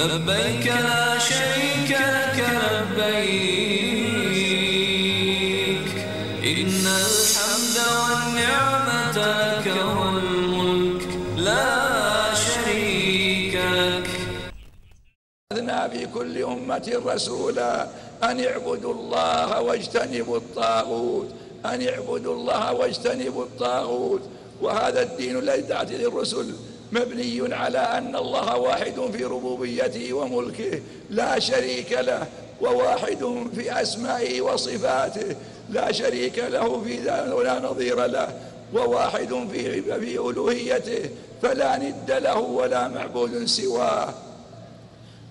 لبيك لا شريك لك لبيك إن الحمد والنعمة لك والملك لا شريك لك. أذنا في كل أمة رسولا أن اعبدوا الله واجتنبوا الطاغوت، أن اعبدوا الله واجتنبوا الطاغوت. وهذا الدين الذي دعت إليه الرسل مبني على أن الله واحد في ربوبيته وملكه لا شريك له، وواحد في أسمائه وصفاته لا شريك له في ذلك ولا نظير له، وواحد في ألوهيته فلا ند له ولا معبود سواه.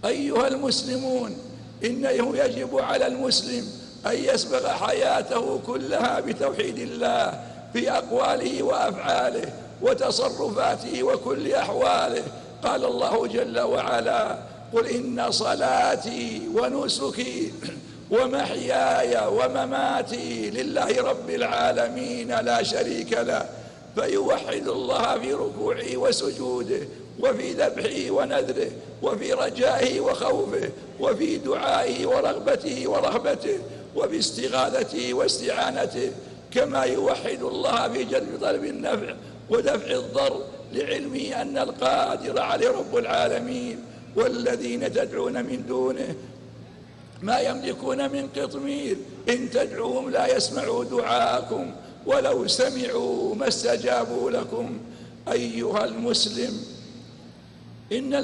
أيها المسلمون، إنه يجب على المسلم أن يسبغ حياته كلها بتوحيد الله في أقواله وأفعاله وتصرفاته وكل أحواله. قال الله جل وعلا: قل إن صلاتي ونسكي ومحياي ومماتي لله رب العالمين لا شريك له. فيوحد الله في ركوعه وسجوده، وفي ذبحه ونذره، وفي رجائه وخوفه، وفي دعائه ورغبته ورهبته، وفي استغاثته واستعانته، كما يوحد الله في جلب طلب النفع ودفع الضر، لعلمه أن القادر عليه رب العالمين. والذين تدعون من دونه ما يملكون من قطمير، إن تدعوهم لا يسمعوا دعاءكم ولو سمعوا ما استجابوا لكم. أيها المسلم، إن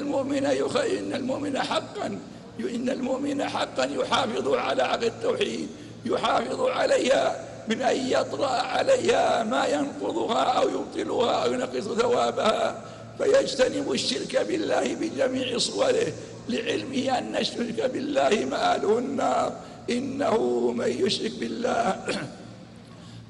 المؤمن حقا يحافظ على عقد التوحيد، يحافظ عليها من أن يطرأ عليها ما ينقضها أو يبطلها أو ينقص ثوابها، فيجتنب الشرك بالله بجميع صوره، لعلمه أن الشرك بالله مآله النار. إنه من يشرك بالله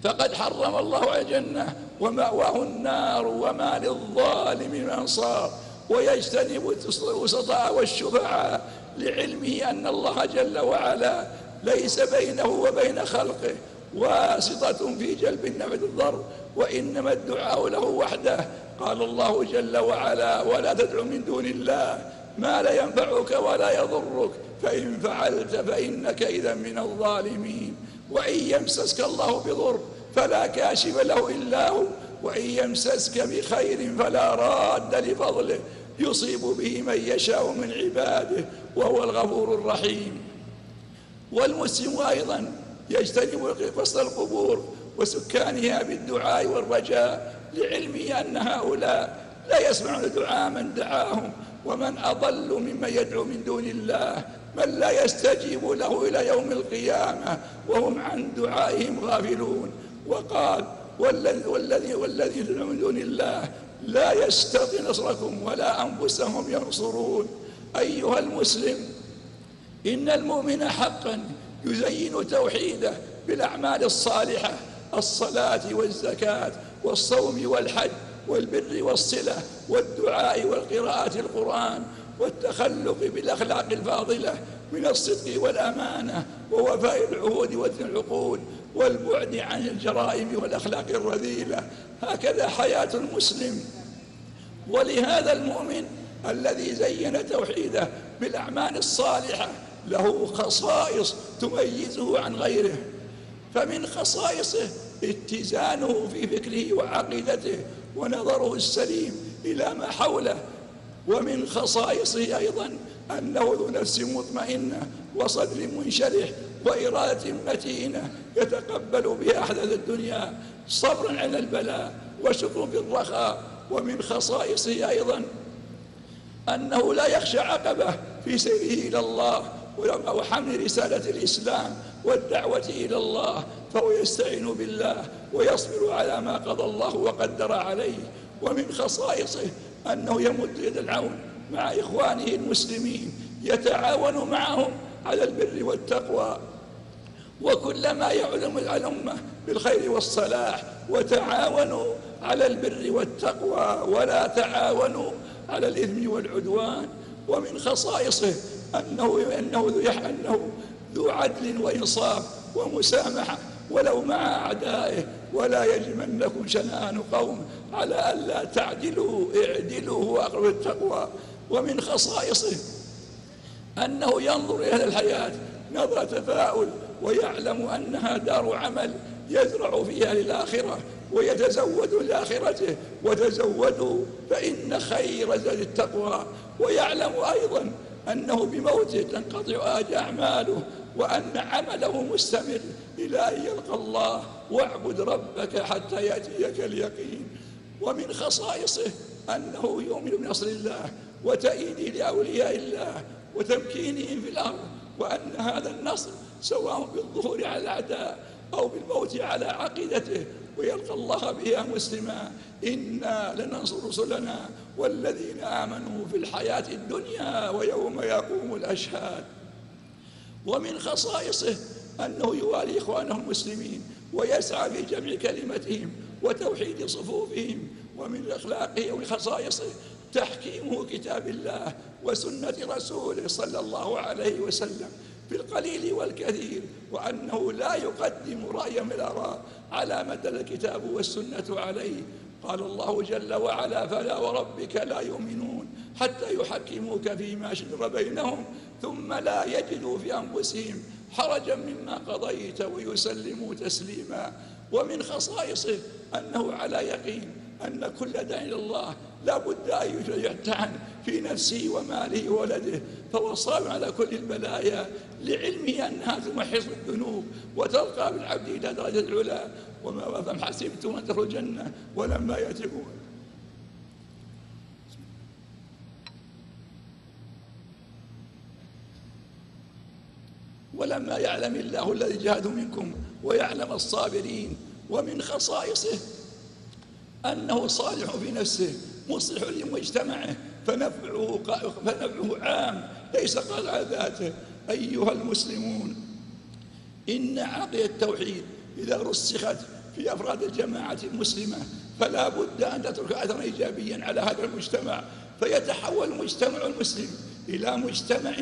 فقد حرم الله الجنة ومأواه النار وما للظالم من أنصار. ويجتنب الوسطاء والشفعاء، لعلمه أن الله جل وعلا ليس بينه وبين خلقه واسطة في جلب النفع الضر، وإنما الدعاء له وحده. قال الله جل وعلا: ولا تدع من دون الله ما لا ينفعك ولا يضرك، فإن فعلت فإنك إذا من الظالمين. وإن يمسسك الله بضر فلا كاشف له إلا هو، وإن يمسسك بخير فلا راد لفضله، يصيب به من يشاء من عباده وهو الغفور الرحيم. والمسلم أيضا يجتنب قصد القبور وسكانها بالدعاء والرجاء، لعلمه أن هؤلاء لا يسمعون دعاء من دعاهم، ومن أضل ممن يدعو من دون الله من لا يستجيب له إلى يوم القيامة وهم عن دعائهم غافلون. وقال: والذي يدعو من دون الله لا يستطيع نصركم ولا أنفسهم ينصرون. أيها المسلم، إن المؤمن حقا يزين توحيده بالأعمال الصالحة، الصلاة والزكاة والصوم والحج والبر والصلة والدعاء والقراءة القرآن والتخلق بالأخلاق الفاضلة من الصدق والأمانة ووفاء العهود ووفاء العقود والبعد عن الجرائم والأخلاق الرذيلة. هكذا حياة المسلم. ولهذا المؤمن الذي زين توحيده بالأعمال الصالحة له خصائص تميزه عن غيره. فمن خصائصه اتزانه في فكره وعقيدته ونظره السليم إلى ما حوله. ومن خصائصه أيضا أنه ذو نفس مطمئنة وصدر منشرح وإرادة متينة يتقبل بها أحداث الدنيا صبرا على البلاء وشكر في الرخاء. ومن خصائصه أيضا أنه لا يخشى عقبة في سيره إلى الله وحمل رسالة الإسلام والدعوة إلى الله، فهو يستعين بالله ويصبر على ما قضى الله وقدر عليه. ومن خصائصه أنه يمد يد العون مع إخوانه المسلمين، يتعاون معهم على البر والتقوى وكلما يعلم الأمة بالخير والصلاح، وتعاونوا على البر والتقوى ولا تعاونوا على الإثم والعدوان. ومن خصائصه أنه ذو عدل وإنصاف ومسامحة ولو مع أعدائه، ولا يجرمنكم شنآن قوم على ألا تعدلوا اعدلوا هو أقرب التقوى. ومن خصائصه أنه ينظر إلى هذه الحياة نظرة تفاؤل، ويعلم أنها دار عمل يزرع فيها للآخرة ويتزود لآخرته، وتزودوا فإن خير زاد التقوى. ويعلم أيضا أنه بموته تنقطع أعماله، وأن عمله مستمر إلى أن يلقى الله، واعبد ربك حتى يأتيك اليقين. ومن خصائصه أنه يؤمن بنصر الله وتأييده لأولياء الله وتمكينهم في الأرض، وأن هذا النصر سواء بالظهور على الأعداء أو بالموت على عقيدته ويلقى الله بها مسلما. إنا لننصر رسلنا والذين آمنوا في الحياة الدنيا ويوم يقوم الأشهاد. ومن خصائصه أنه يوالي إخوانه المسلمين ويسعى في جمع كلمتهم وتوحيد صفوفهم. ومن أخلاقه وخصائصه تحكيمه كتاب الله وسنة رسوله صلى الله عليه وسلم في القليل والكثير، وأنه لا يقدم رأيا من الآراء على ما دل الكتاب والسنة عليه. قال الله جل وعلا: فلا وربك لا يؤمنون حتى يحكموك فيما شجر بينهم ثم لا يجدوا في أنفسهم حرجا مما قضيت ويسلموا تسليما. ومن خصائصه أنه على يقين أن كل داع إلى الله لا بد أن يعتن في نفسه وماله وولده، فهو صابر على كل البلايا لعلمه أنها تمحص الذنوب وترقى بالعبد إلى درجة العلا. وما فهم حسبتم أن تدخلوا الجنة ولما يأتكم ولما يعلم الله الذي جاهدوا منكم ويعلم الصابرين. ومن خصائصه أنه صالح في نفسه مصلح لمجتمعه، فنفعه عام ليس قال على ذاته. أيها المسلمون، إن عقيدة التوحيد إذا رسخت في أفراد الجماعة المسلمة فلا بد أن تترك أثرا إيجابيا على هذا المجتمع، فيتحول المجتمع المسلم إلى مجتمع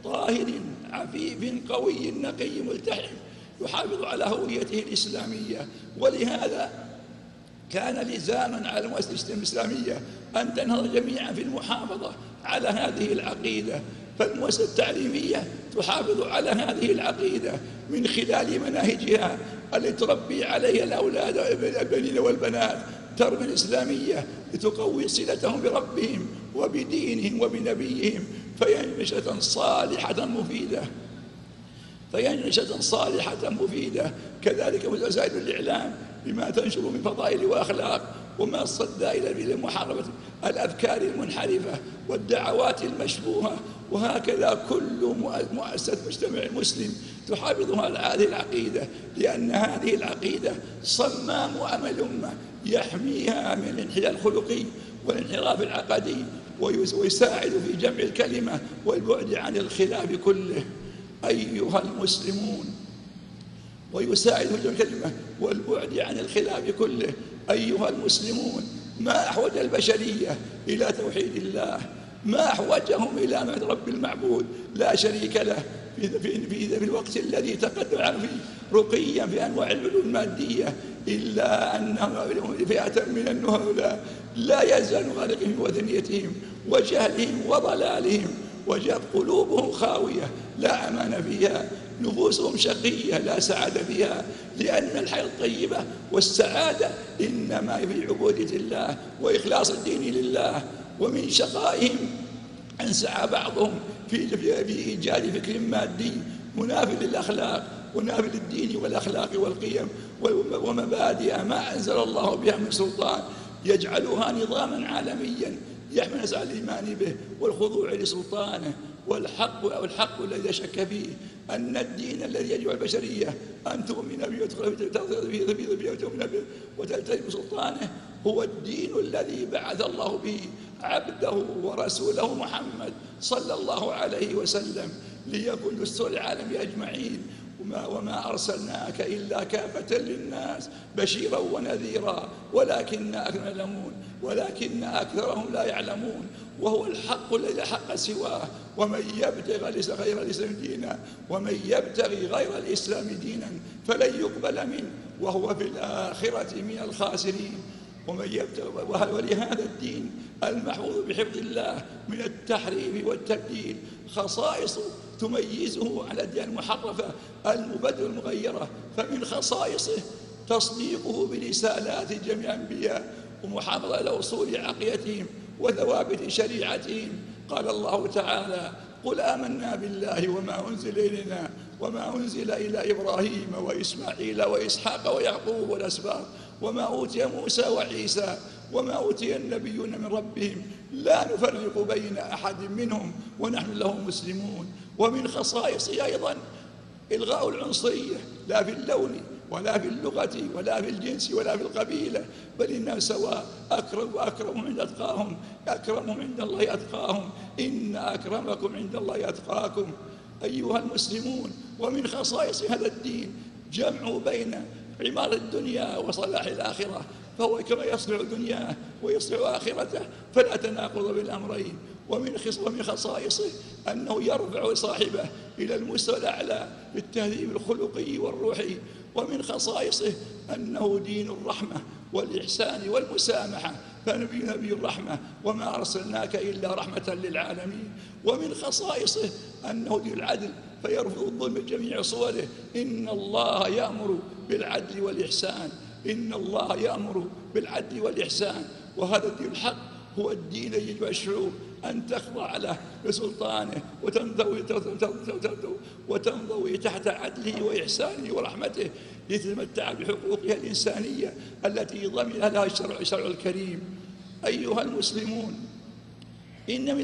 طاهر عفيف قوي نقي ملتحم يحافظ على هويته الإسلامية. ولهذا كان لزاما على المؤسسة الإسلامية أن تنهض جميعا في المحافظة على هذه العقيدة. فالمؤسسة التعليمية تحافظ على هذه العقيدة من خلال مناهجها التي تربي عليها الأولاد البنين والبنات تربية الإسلامية لتقوي صلتهم بربهم وبدينهم وبنبيهم، فينشأة صالحة مفيدة. كذلك وسائل الإعلام بما تنشر من فضائل وأخلاق وما صد إلى محاربة الأفكار المنحرفة والدعوات المشبوهة. وهكذا كل مؤسسة مجتمع مسلم تحافظ على هذه العقيدة، لأن هذه العقيدة صمام أمل الأمة يحميها من الانحلال الخلقي والانحراف العقدي، ويساعد في جمع الكلمة والبعد عن الخلاف كله. أيها المسلمون، ويساعد في جمع الكلمة والبعد عن الخلاف كله. أيها المسلمون، ما أحوج البشرية إلى توحيد الله، ما أحوجهم إلى معرفة رب المعبود لا شريك له في الوقت الذي تقدم عنه فيه رقيا في أنواع العلوم المادية، إلا أنهم فئة من النهلاء لا يزال غارقين في وثنيتهم وجهلهم وضلالهم، وجاءت قلوبهم خاوية لا أمان فيها، نفوسهم شقية لا سعادة فيها، لأن الحياة الطيبة والسعادة إنما في عبودية الله وإخلاص الدين لله. ومن شقائهم أن سعى بعضهم في إيجاد فكر مادي منافي للأخلاق ونافي للدين والأخلاق والقيم ومبادئ ما أنزل الله بها من سلطان، يجعلها نظاما عالميا يحمل الناس على الإيمان به والخضوع لسلطانه. والحق الذي لا شك فيه أن الدين الذي يجب على البشرية أن تؤمن به وتؤمن به وتلتزم سلطانه هو الدين الذي بعث الله به عبده ورسوله محمد صلى الله عليه وسلم ليكون دستور العالم أجمعين. وما أرسلناك إلا كافة للناس بشيرا ونذيرا ولكن أكثرهم لا يعلمون. وهو الحق الذي لا حق سواه، ومن يبتغي غير الإسلام دينا فلن يقبل منه وهو في الآخرة من الخاسرين. ولهذا الدين المحفوظ بحفظ الله من التحريف والتبديل خصائص تميزه على الأديان المحرفة المبدلة المغيرة. فمن خصائصه تصديقه برسالات جميع الأنبياء ومحافظة على أصول عقيدتهم وثوابت شريعتهم. قال الله تعالى: قل آمنا بالله وما أنزل إلينا وما أنزل إلى إبراهيم وإسماعيل وإسحاق ويعقوب والأسباط وما أوتي موسى وعيسى وما أوتي النبيون من ربهم لا نفرق بين أحد منهم ونحن له مسلمون. ومن خصائصه أيضا إلغاء العنصرية، لا في اللون ولا في اللغة ولا في الجنس ولا في القبيلة، بل الناس سواء، أكرمهم عند أتقاهم، أكرمهم عند الله أتقاهم، إن أكرمكم عند الله أتقاكم أيها المسلمون. ومن خصائص هذا الدين جمع بين عمار الدنيا وصلاح الآخرة، فهو كما يصلح دنياه ويصلح آخرته فلا تناقض بالأمرين. ومن خصائصه أنه يرفع صاحبه إلى المستوى الأعلى بالتهذيب الخلقي والروحي. ومن خصائصه أنه دين الرحمة والإحسان والمسامحة، فنبي الرحمة وما أرسلناك إلا رحمة للعالمين. ومن خصائصه أنه دين العدل فيرفض الظلم بجميع صوره. إن الله يأمر بالعدل والإحسان، إن الله يأمر بالعدل والإحسان. وهذا الدين الحق هو الدين الذي يجب الشعوب أن تخضع له بسلطانه وتنضوي تحت عدله وإحسانه ورحمته لتتمتع بحقوقها الإنسانية التي ضمنها لها الشرع الكريم. أيها المسلمون، إن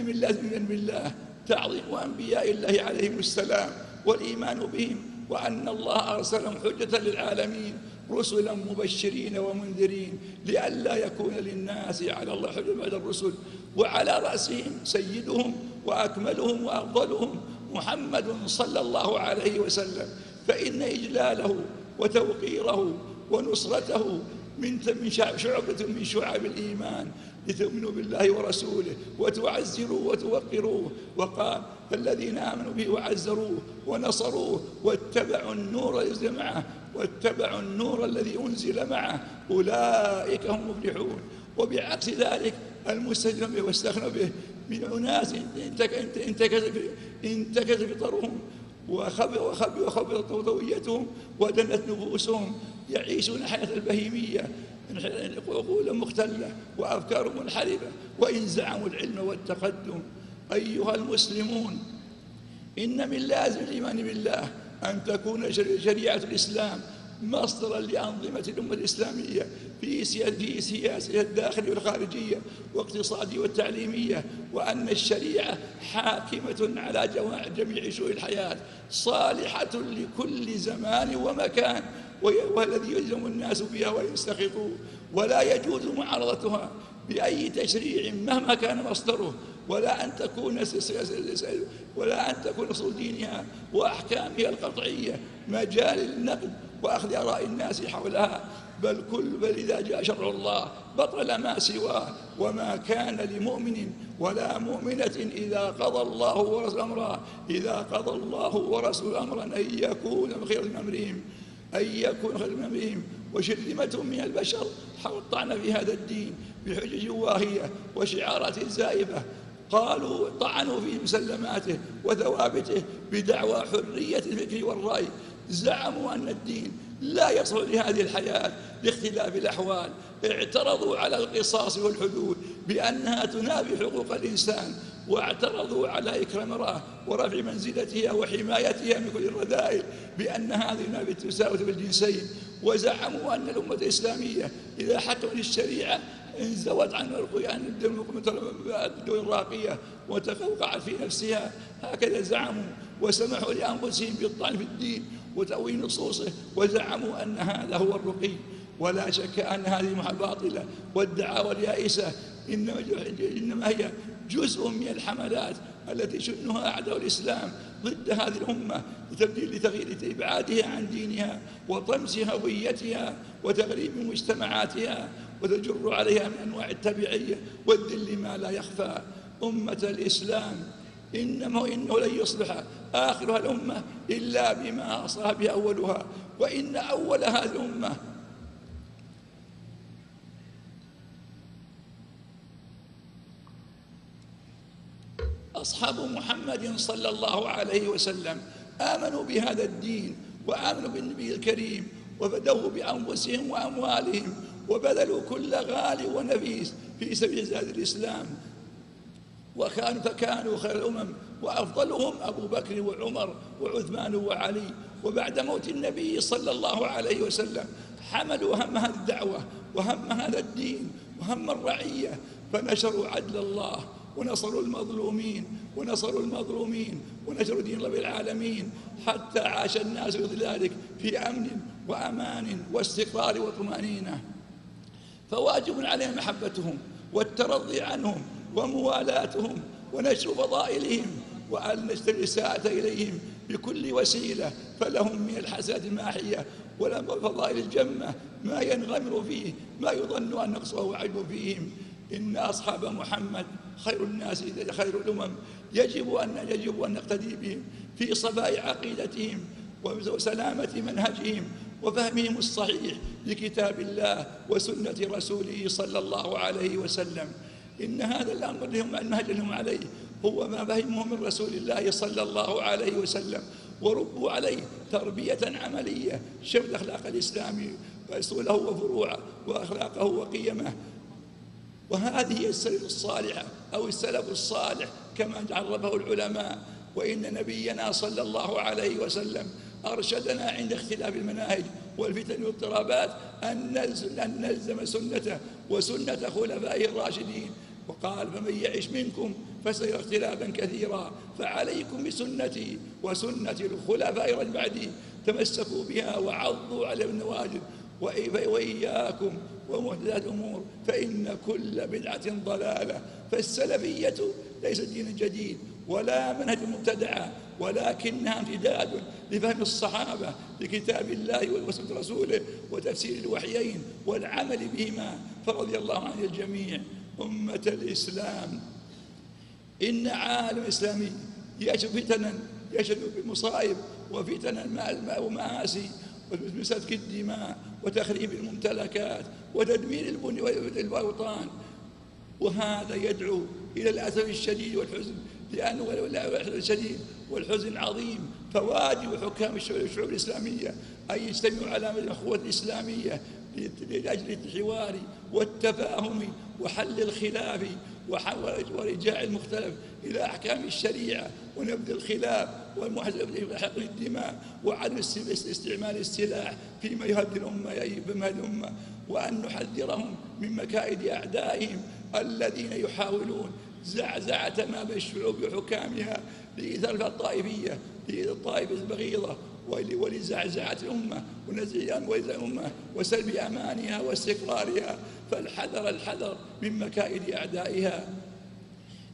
من لازم بالله تعظيم أنبياء الله عليهم السلام والإيمان بهم، وأن الله أرسلهم حجة للعالمين رسلا مبشرين ومنذرين لئلا يكون للناس على الله حجة بعد الرسل. وعلى رأسهم سيدهم وأكملهم وأفضلهم محمد صلى الله عليه وسلم، فإن إجلاله وتوقيره ونصرته من شعبة من شعب الإيمان لتؤمنوا بالله ورسوله وتعزروه وتوقروه. وقال: فالذين آمنوا به وعزروه ونصروه واتبعوا النور الذي معه واتبعوا النور الذي أنزل معه أولئك هم المفلحون. وبعكس ذلك المستهزئ به واستغنى به من أناس انتكس فطرهم وخبطت طويتهم ودنت نفوسهم، يعيشون حياة البهيمية، عقول مختلة وأفكار منحرفة، وإن زعموا العلم والتقدم. أيها المسلمون، إن من لازم الإيمان بالله أن تكون شريعة الإسلام مصدرا لأنظمة الأمة الإسلامية في سياسة الداخلية والخارجية واقتصادية والتعليمية، وأن الشريعة حاكمة على جميع شؤون الحياة صالحة لكل زمان ومكان، والذي يلزم الناس بها ويستخطوا، ولا يجوز معارضتها بأي تشريع مهما كان مصدره، ولا أن تكون أصول دينها وأحكامها القطعية مجال للنقد وأخذ آراء الناس حولها، بل إذا جاء شرع الله بطل ما سواه. وما كان لمؤمن ولا مؤمنة إذا قضى الله ورسوله أمرا أن يكون خير من أمرهم، وشرذمة من البشر طعن في هذا الدين بحجج واهية وشعارات زائفة. قالوا طعنوا في مسلماته وثوابته بدعوى حرية الفكر والرأي، زعموا أن الدين لا يصلح لهذه الحياة لاختلاف الأحوال، اعترضوا على القصاص والحدود بأنها تنافي حقوق الإنسان، واعترضوا على إكرام المرأة ورفع منزلتها وحمايتها من كل الرذائل بأن هذه تنافي التساوي بالجنسين، وزعموا أن الأمة الإسلامية إذا حكمت الشريعة انزوت عن الدول الراقية وتقوقعت في نفسها، هكذا زعموا، وسمحوا لأنفسهم بالطعن في الدين وتأويل نصوصه، وزعموا أن هذا هو الرقي. ولا شك أن هذه باطلة، والدعاوى اليائسة إنما هي جزء من الحملات التي شنها أعداء الإسلام ضد هذه الأمة لتغيير إبعادها عن دينها وطمس هويتها وتغريب مجتمعاتها، وتجر عليها من أنواع التبعية والذل ما لا يخفى. أمة الإسلام، إنه لن يصلح آخرها الأمة إلا بما أصلح به أولها، وإن أول هذه الأمة أصحاب محمد صلى الله عليه وسلم آمنوا بهذا الدين وآمنوا بالنبي الكريم وبدأوا بأنفسهم وأموالهم وبذلوا كل غالي ونفيس في سبيل هذا الإسلام، فكانوا خير الأمم، وأفضلهم أبو بكر وعمر وعثمان وعلي. وبعد موت النبي صلى الله عليه وسلم حملوا هم هذه الدعوة وهم هذا الدين وهم الرعية، فنشروا عدل الله ونصروا المظلومين ونشروا دين رب العالمين، حتى عاش الناس بذلك في أمن وأمان واستقرار وطمأنينة. فواجب علينا محبتهم والترضي عنهم وموالاتهم ونشر فضائلهم، وأن نشتري الإساءة إليهم بكل وسيلة، فلهم من الحسنات الماحية والفضائل الجمة ما ينغمر فيه ما يظن أن نقصه وعيب فيهم. إن أصحاب محمد خير الناس خير الأمم، يجب أن نقتدي بهم في صفاء عقيدتهم وسلامة منهجهم وفهمهم الصحيح لكتاب الله وسنة رسوله صلى الله عليه وسلم. إن هذا الأمر لهم المنهج لهم عليه هو ما فهمه من رسول الله صلى الله عليه وسلم، وربوا عليه تربية عملية، شمل الأخلاق الإسلامي وأصوله وفروعه وأخلاقه وقيمه. وهذه هي السلف الصالحة أو السلف الصالح كما عرفه العلماء. وإن نبينا صلى الله عليه وسلم أرشدنا عند اختلاف المناهج والفتن والاضطرابات أن نلزم سنته وسنة خلفائه الراشدين، وقال: فمن يعش منكم فسيرى اختلافا كثيرا، فعليكم بسنتي وسنة الخلفاء من بعدي، تمسكوا بها وعضوا على النواجذ، وإياكم ومحدثات الأمور فإن كل بدعة ضلالة. فالسلفية ليست دين جديد ولا منهج مبتدعة، ولكنها امتداد لفهم الصحابة لكتاب الله وسنة رسوله وتفسير الوحيين والعمل بهما، فرضي الله عن الجميع. أمة الإسلام، إن عالم إسلامي يشهد فتنا، يشهد بمصائب وفتنا ومآسي وسفك الدماء وتخريب الممتلكات وتدمير الأوطان، وهذا يدعو إلى الأسف الشديد والحزن، لأنه الأسف الشديد والحزن عظيم. فواجب حكام الشعوب الإسلامية أن يجتمعوا على الأخوة الإسلامية لأجل الحوار والتفاهم وحل الخلاف ورجاع المختلف إلى أحكام الشريعة ونبذ الخلاف والمحاسبة حقن الدماء وعدم استعمال السلاح فيما يهدي الأمة، وأن نحذرهم من مكائد أعدائهم الذين يحاولون زعزعة ما بين الشعوب وحكامها لإثارة الطائفية للطائفة البغيضة ولزعزعة الأمة ونزع الأمة وسلب أمانها واستقرارها. فالحذر من مكائد أعدائها.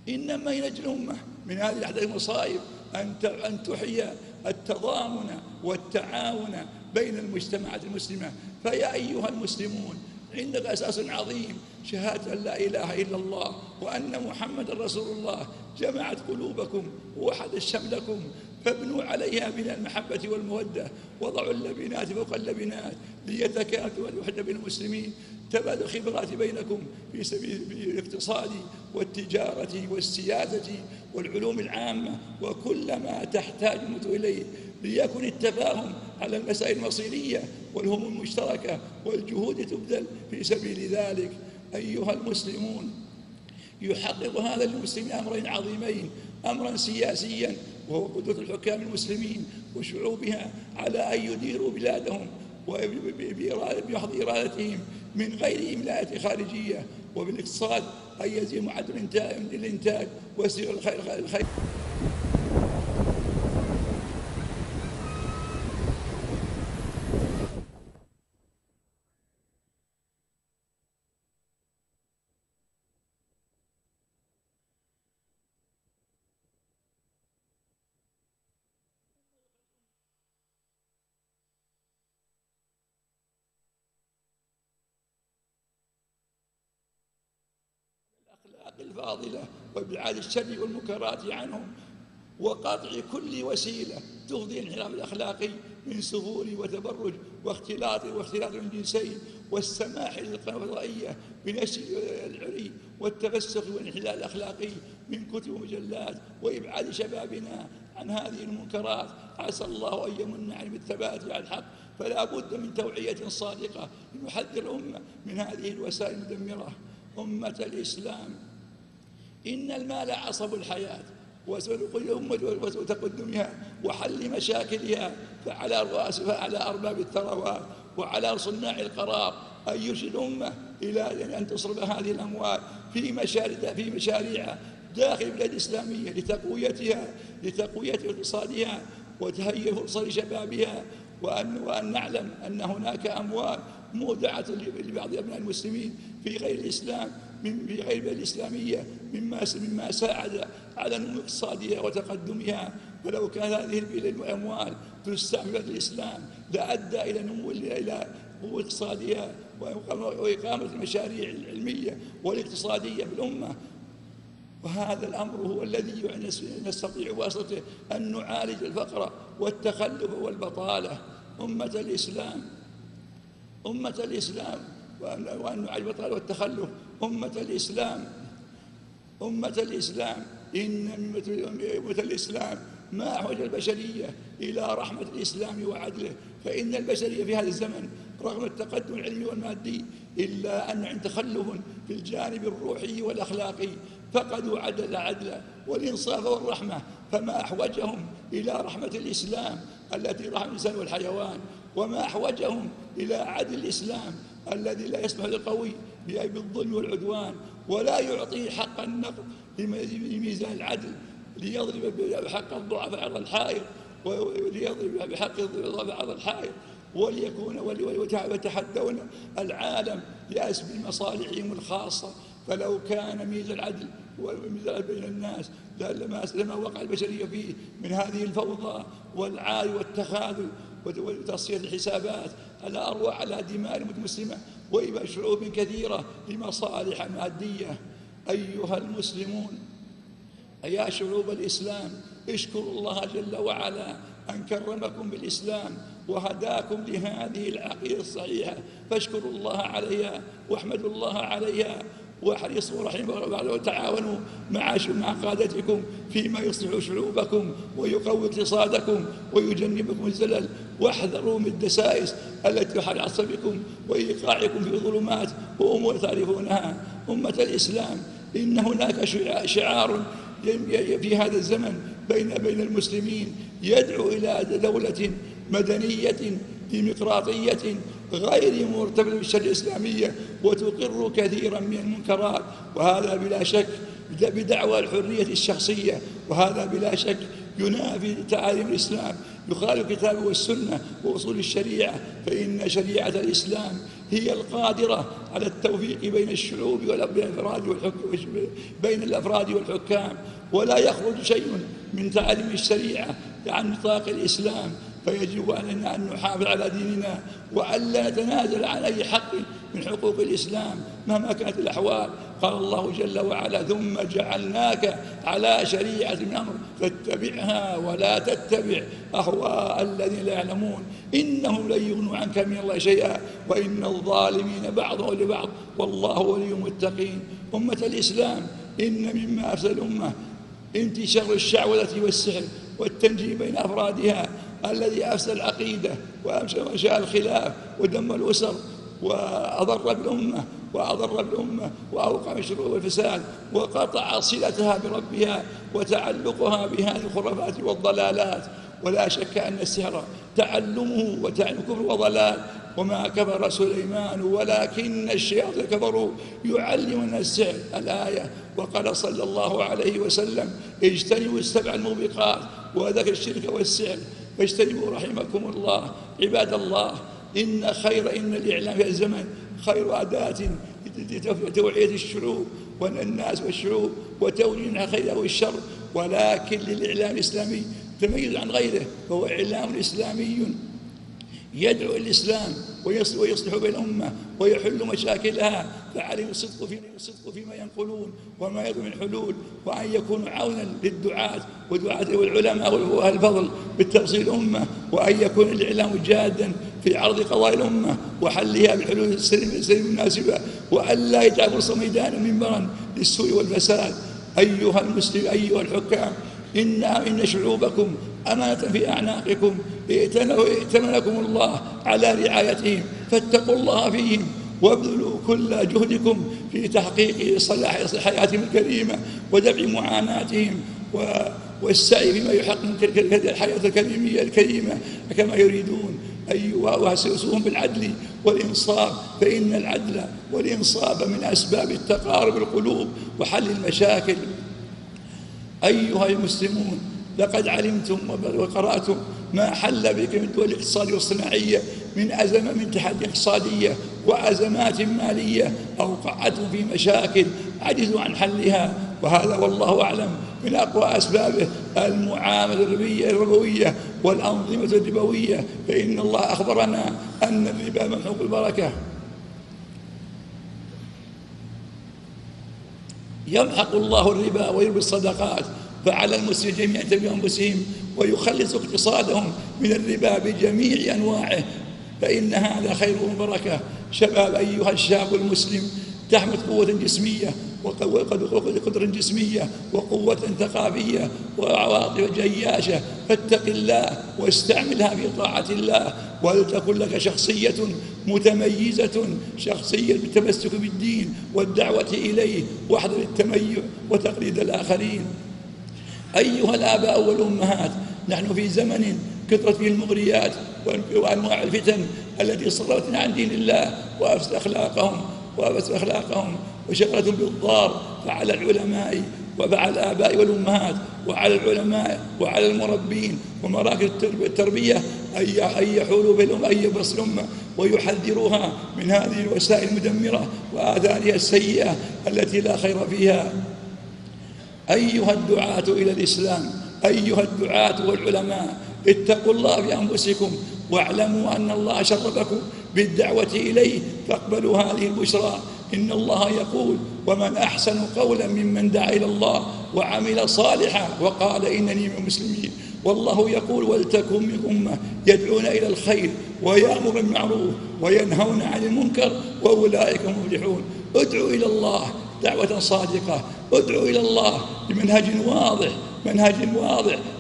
إنما ينجي الأمة من هذه الأحداث المصائب أن تحيا التضامن والتعاون بين المجتمعات المسلمة. فيا أيها المسلمون، عندك أساس عظيم، شهادة أن لا إله إلا الله وأن محمد رسول الله، جمعت قلوبكم ووحدت شملكم، فابنوا عليها بناء المحبة والمودة، وضعوا اللبنات فوق اللبنات ليتكاتفوا الوحدة بين المسلمين، تبادل خبرات بينكم في سبيل الاقتصاد والتجارة والسياسة والعلوم العامة وكل ما تحتاج إليه، ليكن التفاهم على المسائل المصيرية والهموم المشتركة، والجهود تبذل في سبيل ذلك. أيها المسلمون، يحقق هذا للمسلمين أمرين عظيمين: أمرا سياسيا وهو قدرة الحكام المسلمين وشعوبها على أن يديروا بلادهم بمحض إرادتهم من غير إملاءات خارجية، وبالاقتصاد أن يزيد معدل الإنتاج ويسير الخير. الفاضلة وابعاد الشر والمنكرات عنهم، وقطع كل وسيلة تفضي الانحراف الأخلاقي من سفور وتبرج واختلاط الجنسين، والسماح للقنوات الفضائية بنشر العري والتفسخ والانحلال الأخلاقي من كتب ومجلات وإبعاد شبابنا عن هذه المنكرات. عسى الله أن يمن عليهم بالثبات على الحق، فلا بد من توعية صادقة لنحذر الأمة من هذه الوسائل المدمرة. أمة الإسلام، إن المال عصب الحياة وتقدمها وحل مشاكلها، فعلى أرباب الثروات وعلى صناع القرار أن يرشد الأمة إلى أن تصرف هذه الأموال في مشاريع داخل البلاد الإسلامية لتقوية اقتصادها وتهيئ فرصة لشبابها، وأن نعلم أن هناك أموال مودعة لبعض أبناء المسلمين في غير الإسلام في غير البلاد الإسلامية مما ساعد على نمو اقتصادها وتقدمها. ولو كان هذه الأموال تستعمل في الإسلام لأدى إلى نمو إلى قوة اقتصادها وإقامة المشاريع العلمية والاقتصادية في الأمة. وهذا الأمر هو الذي نستطيع بواسطته أن نعالج الفقر والتخلف والبطالة. أمة الإسلام وأن نعالج البطالة والتخلف. أمة الإسلام إن أمة الإسلام ما أحوج البشرية إلى رحمة الإسلام وعدله، فإن البشرية في هذا الزمن رغم التقدم العلمي والمادي إلا أن عند تخلف في الجانب الروحي والأخلاقي، فقدوا عدل والإنصاف والرحمة، فما أحوجهم إلى رحمة الإسلام التي رحم الإنسان والحيوان، وما أحوجهم إلى عدل الإسلام الذي لا يسمح للقوي بالظلم والعدوان ولا يعطيه حق النقد لميزان العدل ليضرب بحق الضعفاء على الحائط وليضرب بحق الضعفاء على الحائط ويتحدون العالم لأسباب مصالحهم الخاصة. فلو كان ميزان العدل بين الناس لما وقع البشرية فيه من هذه الفوضى والعار والتخاذل وتصفية الحسابات على دماء المسلمة وإباء شعوب كثيرة لمصالح مادية. أيها المسلمون، يا شعوب الإسلام، اشكروا الله جل وعلا أن كرمكم بالإسلام وهداكم لهذه العقيدة الصحيحة، فاشكروا الله عليها واحمدوا الله عليها واحرصوا رحمه الله وتعاونوا مع قادتكم فيما يصلح شعوبكم ويقوي اقتصادكم ويجنبكم الزلل، واحذروا من الدسائس التي تحرص بكم وإيقاعكم في ظلمات وأمور تعرفونها. أمة الإسلام، إن هناك شعار في هذا الزمن بين المسلمين يدعو إلى دولة مدنية ديمقراطية غير مرتبطة بالشريعة الإسلامية وتقر كثيرا من المنكرات، وهذا بلا شك بدعوى الحرية الشخصية، وهذا بلا شك ينافي تعاليم الإسلام، يخالف الكتاب والسنة وأصول الشريعة، فإن شريعة الإسلام هي القادرة على التوفيق بين الشعوب بين الأفراد والحكام، ولا يخرج شيء من تعاليم الشريعة عن نطاق الإسلام، فيجب علينا أن نحافظ على ديننا وألا نتنازل عن أي حق من حقوق الإسلام مهما كانت الأحوال. قال الله جل وعلا: ثم جعلناك على شريعة من أمر فاتبعها ولا تتبع أهواء الذين لا يعلمون إنهم لن يغنوا عنك من الله شيئا وإن الظالمين بعضهم لبعض والله ولي المتقين. أمة الإسلام، إن مما أفسد الأمة انتشار الشعوذة والسحر والتنجيم بين أفرادها الذي أفسد العقيدة وأنشأ الخلاف ودمر الأسر وأضر بالأمة وأوقع الشرور والفساد وقطع صلتها بربها وتعلقها بهذه الخرافات والضلالات. ولا شك أن السحر تعلمه وتعلم كفر وضلال، وما كفر سليمان ولكن الشياطين كفروا يعلمون السحر الآية. وقال صلى الله عليه وسلم: اجتنبوا السبع الموبقات وذكر الشرك والسحر فاجتنبوا رحمكم الله. عباد الله، إن الإعلام في الزمن خير أداة لتوعية الشعوب والناس والشعوب وتوجيه الخير أو الشر، ولكن للإعلام الإسلامي تميز عن غيره، فهو إعلام إسلامي يدعو الإسلام ويصلح بين الأمة ويحل مشاكلها، فعليهم الصدق فيما ينقلون وما يضمن الحلول، وأن يكونوا عونا للدعاة والعلماء وأهل الفضل بالتفصيل الأمة، وأن يكون الإعلام جادا في عرض قضايا الأمة وحلها بالحلول السليمة المناسبة، وأن لا يجعل فرصة ميدانا منبرا للسوء والفساد. أيها المسلم أيها الحكام إن شعوبكم أمانة في أعناقكم ائتمنكم الله على رعايتهم، فاتقوا الله فيهم وابذلوا كل جهدكم في تحقيق صلاح حياتهم الكريمة ودفع معاناتهم والسعي فيما يحقق تلك الحياة الكريمة كما يريدون. واسسوهم بالعدل والإنصاف، فإن العدل والإنصاف من أسباب التقارب القلوب وحل المشاكل. أيها المسلمون، لقد علمتم وقرأتم ما حل بكم الدول الاقتصادية والصناعية من تحدي اقتصادية وأزمات مالية أوقعتهم في مشاكل عجزوا عن حلها، وهذا والله أعلم من أقوى أسبابه المعاملة الربوية والأنظمة الربوية، فإن الله أخبرنا أن الربا ممحوق البركة. يمحق الله الربا ويربي الصدقات، فعلى المسلمين جميعا يعتنوا بأنفسهم ويخلصوا اقتصادهم من الربا بجميع أنواعه، فإن هذا خير وبركة. شباب، أيها الشاب المسلم، تحمل قوة جسمية وقدرة جسمية وقوة ثقافية وعواطف جياشة، فاتق الله واستعملها في طاعة الله، ولتكن لك شخصية متميزة، شخصية بالتمسك بالدين والدعوة إليه، واحذر التميع وتقليد الآخرين. أيها الآباء والأمهات، نحن في زمن كثرت فيه المغريات وأنواع الفتن التي صرفتنا عن دين الله وأفسد أخلاقهم وشغلتهم بالضار، فعلى العلماء وعلى الآباء والأمهات وعلى العلماء وعلى المربين ومراكز التربية أن يحولوا بالأمة، أن يبصروا الأمة ويحذروها من هذه الوسائل المدمرة وآثارها السيئة التي لا خير فيها. أيها الدعاة إلى الإسلام، أيها الدعاة والعلماء، اتقوا الله بأنفسكم واعلموا أن الله شرفكم بالدعوة إليه، فاقبلوا هذه البشرى. إن الله يقول: ومن أحسن قولا ممن دعا إلى الله وعمل صالحا وقال إنني من المسلمين. والله يقول: ولتكن من أمة يدعون إلى الخير ويأمر بالمعروف وينهون عن المنكر وأولئك هم المفلحون. ادعوا إلى الله دعوة صادقة، ادعوا إلى الله بمنهج واضح،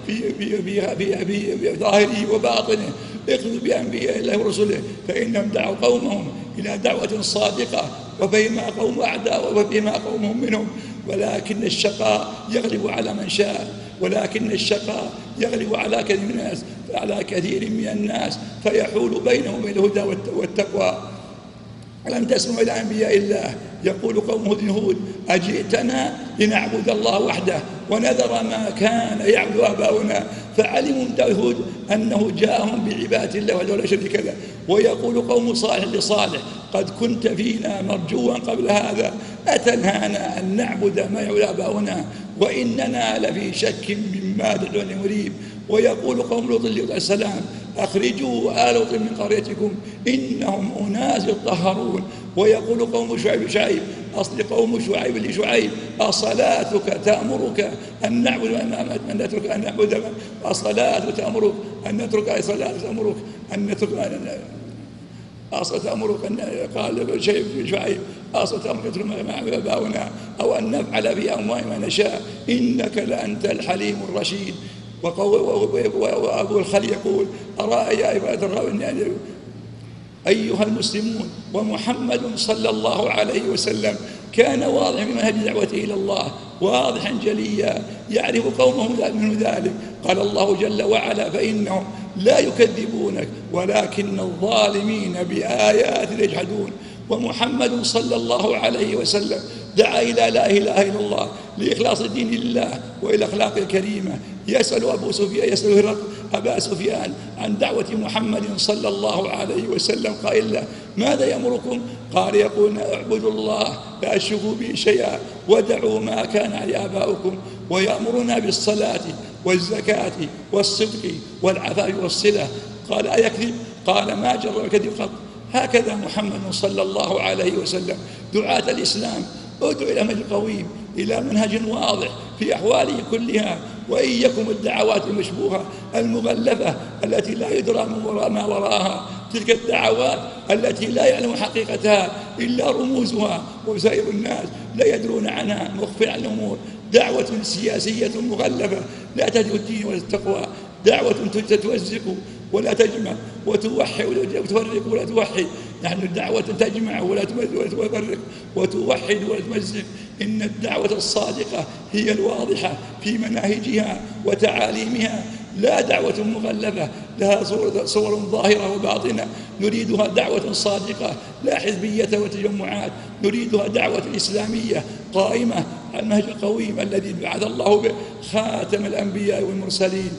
في ظاهره وباطنه، اقتدوا بأنبياء الله ورسله، فإنهم دعوا قومهم إلى دعوة صادقة وفيما قوم أعداء وفيما قومهم منهم، ولكن الشقاء يغلب على من شاء، ولكن الشقاء يغلب على كثير من الناس فيحول بينهم وبين الهدى والتقوى. ألم تسمعوا إلى أنبياء الله يقول قوم هود: أجئتنا لنعبد الله وحده ونذر ما كان يعبد آباؤنا. فعلموا هود أنه جاءهم بعبادة الله وحده لا شريك له. ويقول قوم صالح لصالح: قد كنت فينا مرجوا قبل هذا، أتنهانا أن نعبد ما يعبد آباؤنا وإننا لفي شك مما تدعون مريب. ويقول قوم لوط عليه السلام: أخرجوا آل لوط من قريتكم إنهم أناس يطهرون. ويقول قوم شعيب أصل قوم شعيب لشعيب: أصلاتك تأمرك أن نعبد أن نترك أن نعبد، أصلاتك تأمرك أن نترك، أصلاتك تأمرك أن نترك، أصل تأمرك أن قال شعيب: أصل تأمرك نترك ما يعبد آباؤنا أو أن نفعل في أموالنا ما نشاء إنك لأنت الحليم الرشيد. وأبو الخليل يقول: أيها المسلمون، ومحمد صلى الله عليه وسلم كان واضحا في منهج دعوته إلى الله، واضحا جليا يعرف قومه من ذلك. قال الله جل وعلا: فإنهم لا يكذبونك ولكن الظالمين بآيات يجحدون. ومحمد صلى الله عليه وسلم دعا إلى لا إله إلا الله لإخلاص الدين لله وإلى الأخلاق الكريمة. يسأل أبا سفيان عن دعوة محمد صلى الله عليه وسلم قائل له: ماذا يأمركم؟ قال: يقول: اعبدوا الله لا تشركوا به شيئا ودعوا ما كان عليه آباؤكم. ويأمرنا بالصلاة والزكاة والصدق والعفاف والصلة. قال: أيكذب؟ قال: ما جرب الكذب قط. هكذا محمد صلى الله عليه وسلم. دعاة الإسلام، ادعو إلى منهج قويم، إلى منهج واضح في أحواله كلها، وإياكم الدعوات المشبوهة المغلفة التي لا يدرى ما وراءها، تلك الدعوات التي لا يعلم حقيقتها إلا رموزها، وسائر الناس لا يدرون عنها، مخفين عن الأمور. دعوة سياسية مغلفة لا تهدي الدين ولا التقوى، دعوة تتوزق ولا تجمع، وتوحد وتفرق ولا توحد. نحن دعوة تجمع ولا تفرق، وتوحد ولا تمزق. إن الدعوة الصادقة هي الواضحة في مناهجها وتعاليمها، لا دعوة مغلفة لها صور ظاهرة وباطنة. نريدها دعوة صادقة لا حزبية وتجمعات، نريدها دعوة إسلامية قائمة على النهج القويم الذي بعث الله به خاتم الأنبياء والمرسلين.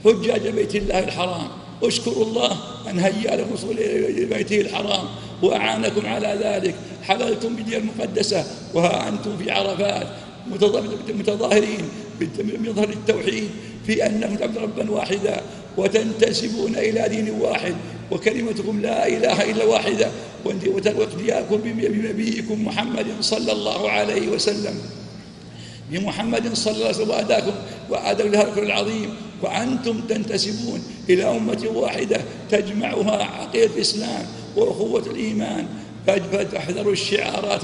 حجاج بيت الله الحرام، اشكروا الله أن هيأ لكم وصول بيته الحرام وأعانكم على ذلك. حللتم بديار المقدسة وها أنتم في عرفات متظاهرين بمظهر التوحيد في أنكم تعبدون ربا واحدا وتنتسبون إلى دين واحد وكلمتكم لا إله إلا واحدة، واقتداءكم بنبيكم محمد صلى الله عليه وسلم، بمحمد صلى الله عليه وسلم وأداكم لهذا الكل العظيم. وأنتم تنتسبون إلى أمة واحدة تجمعها عقيدة الإسلام وأخوة الإيمان. فاحذروا الشعارات،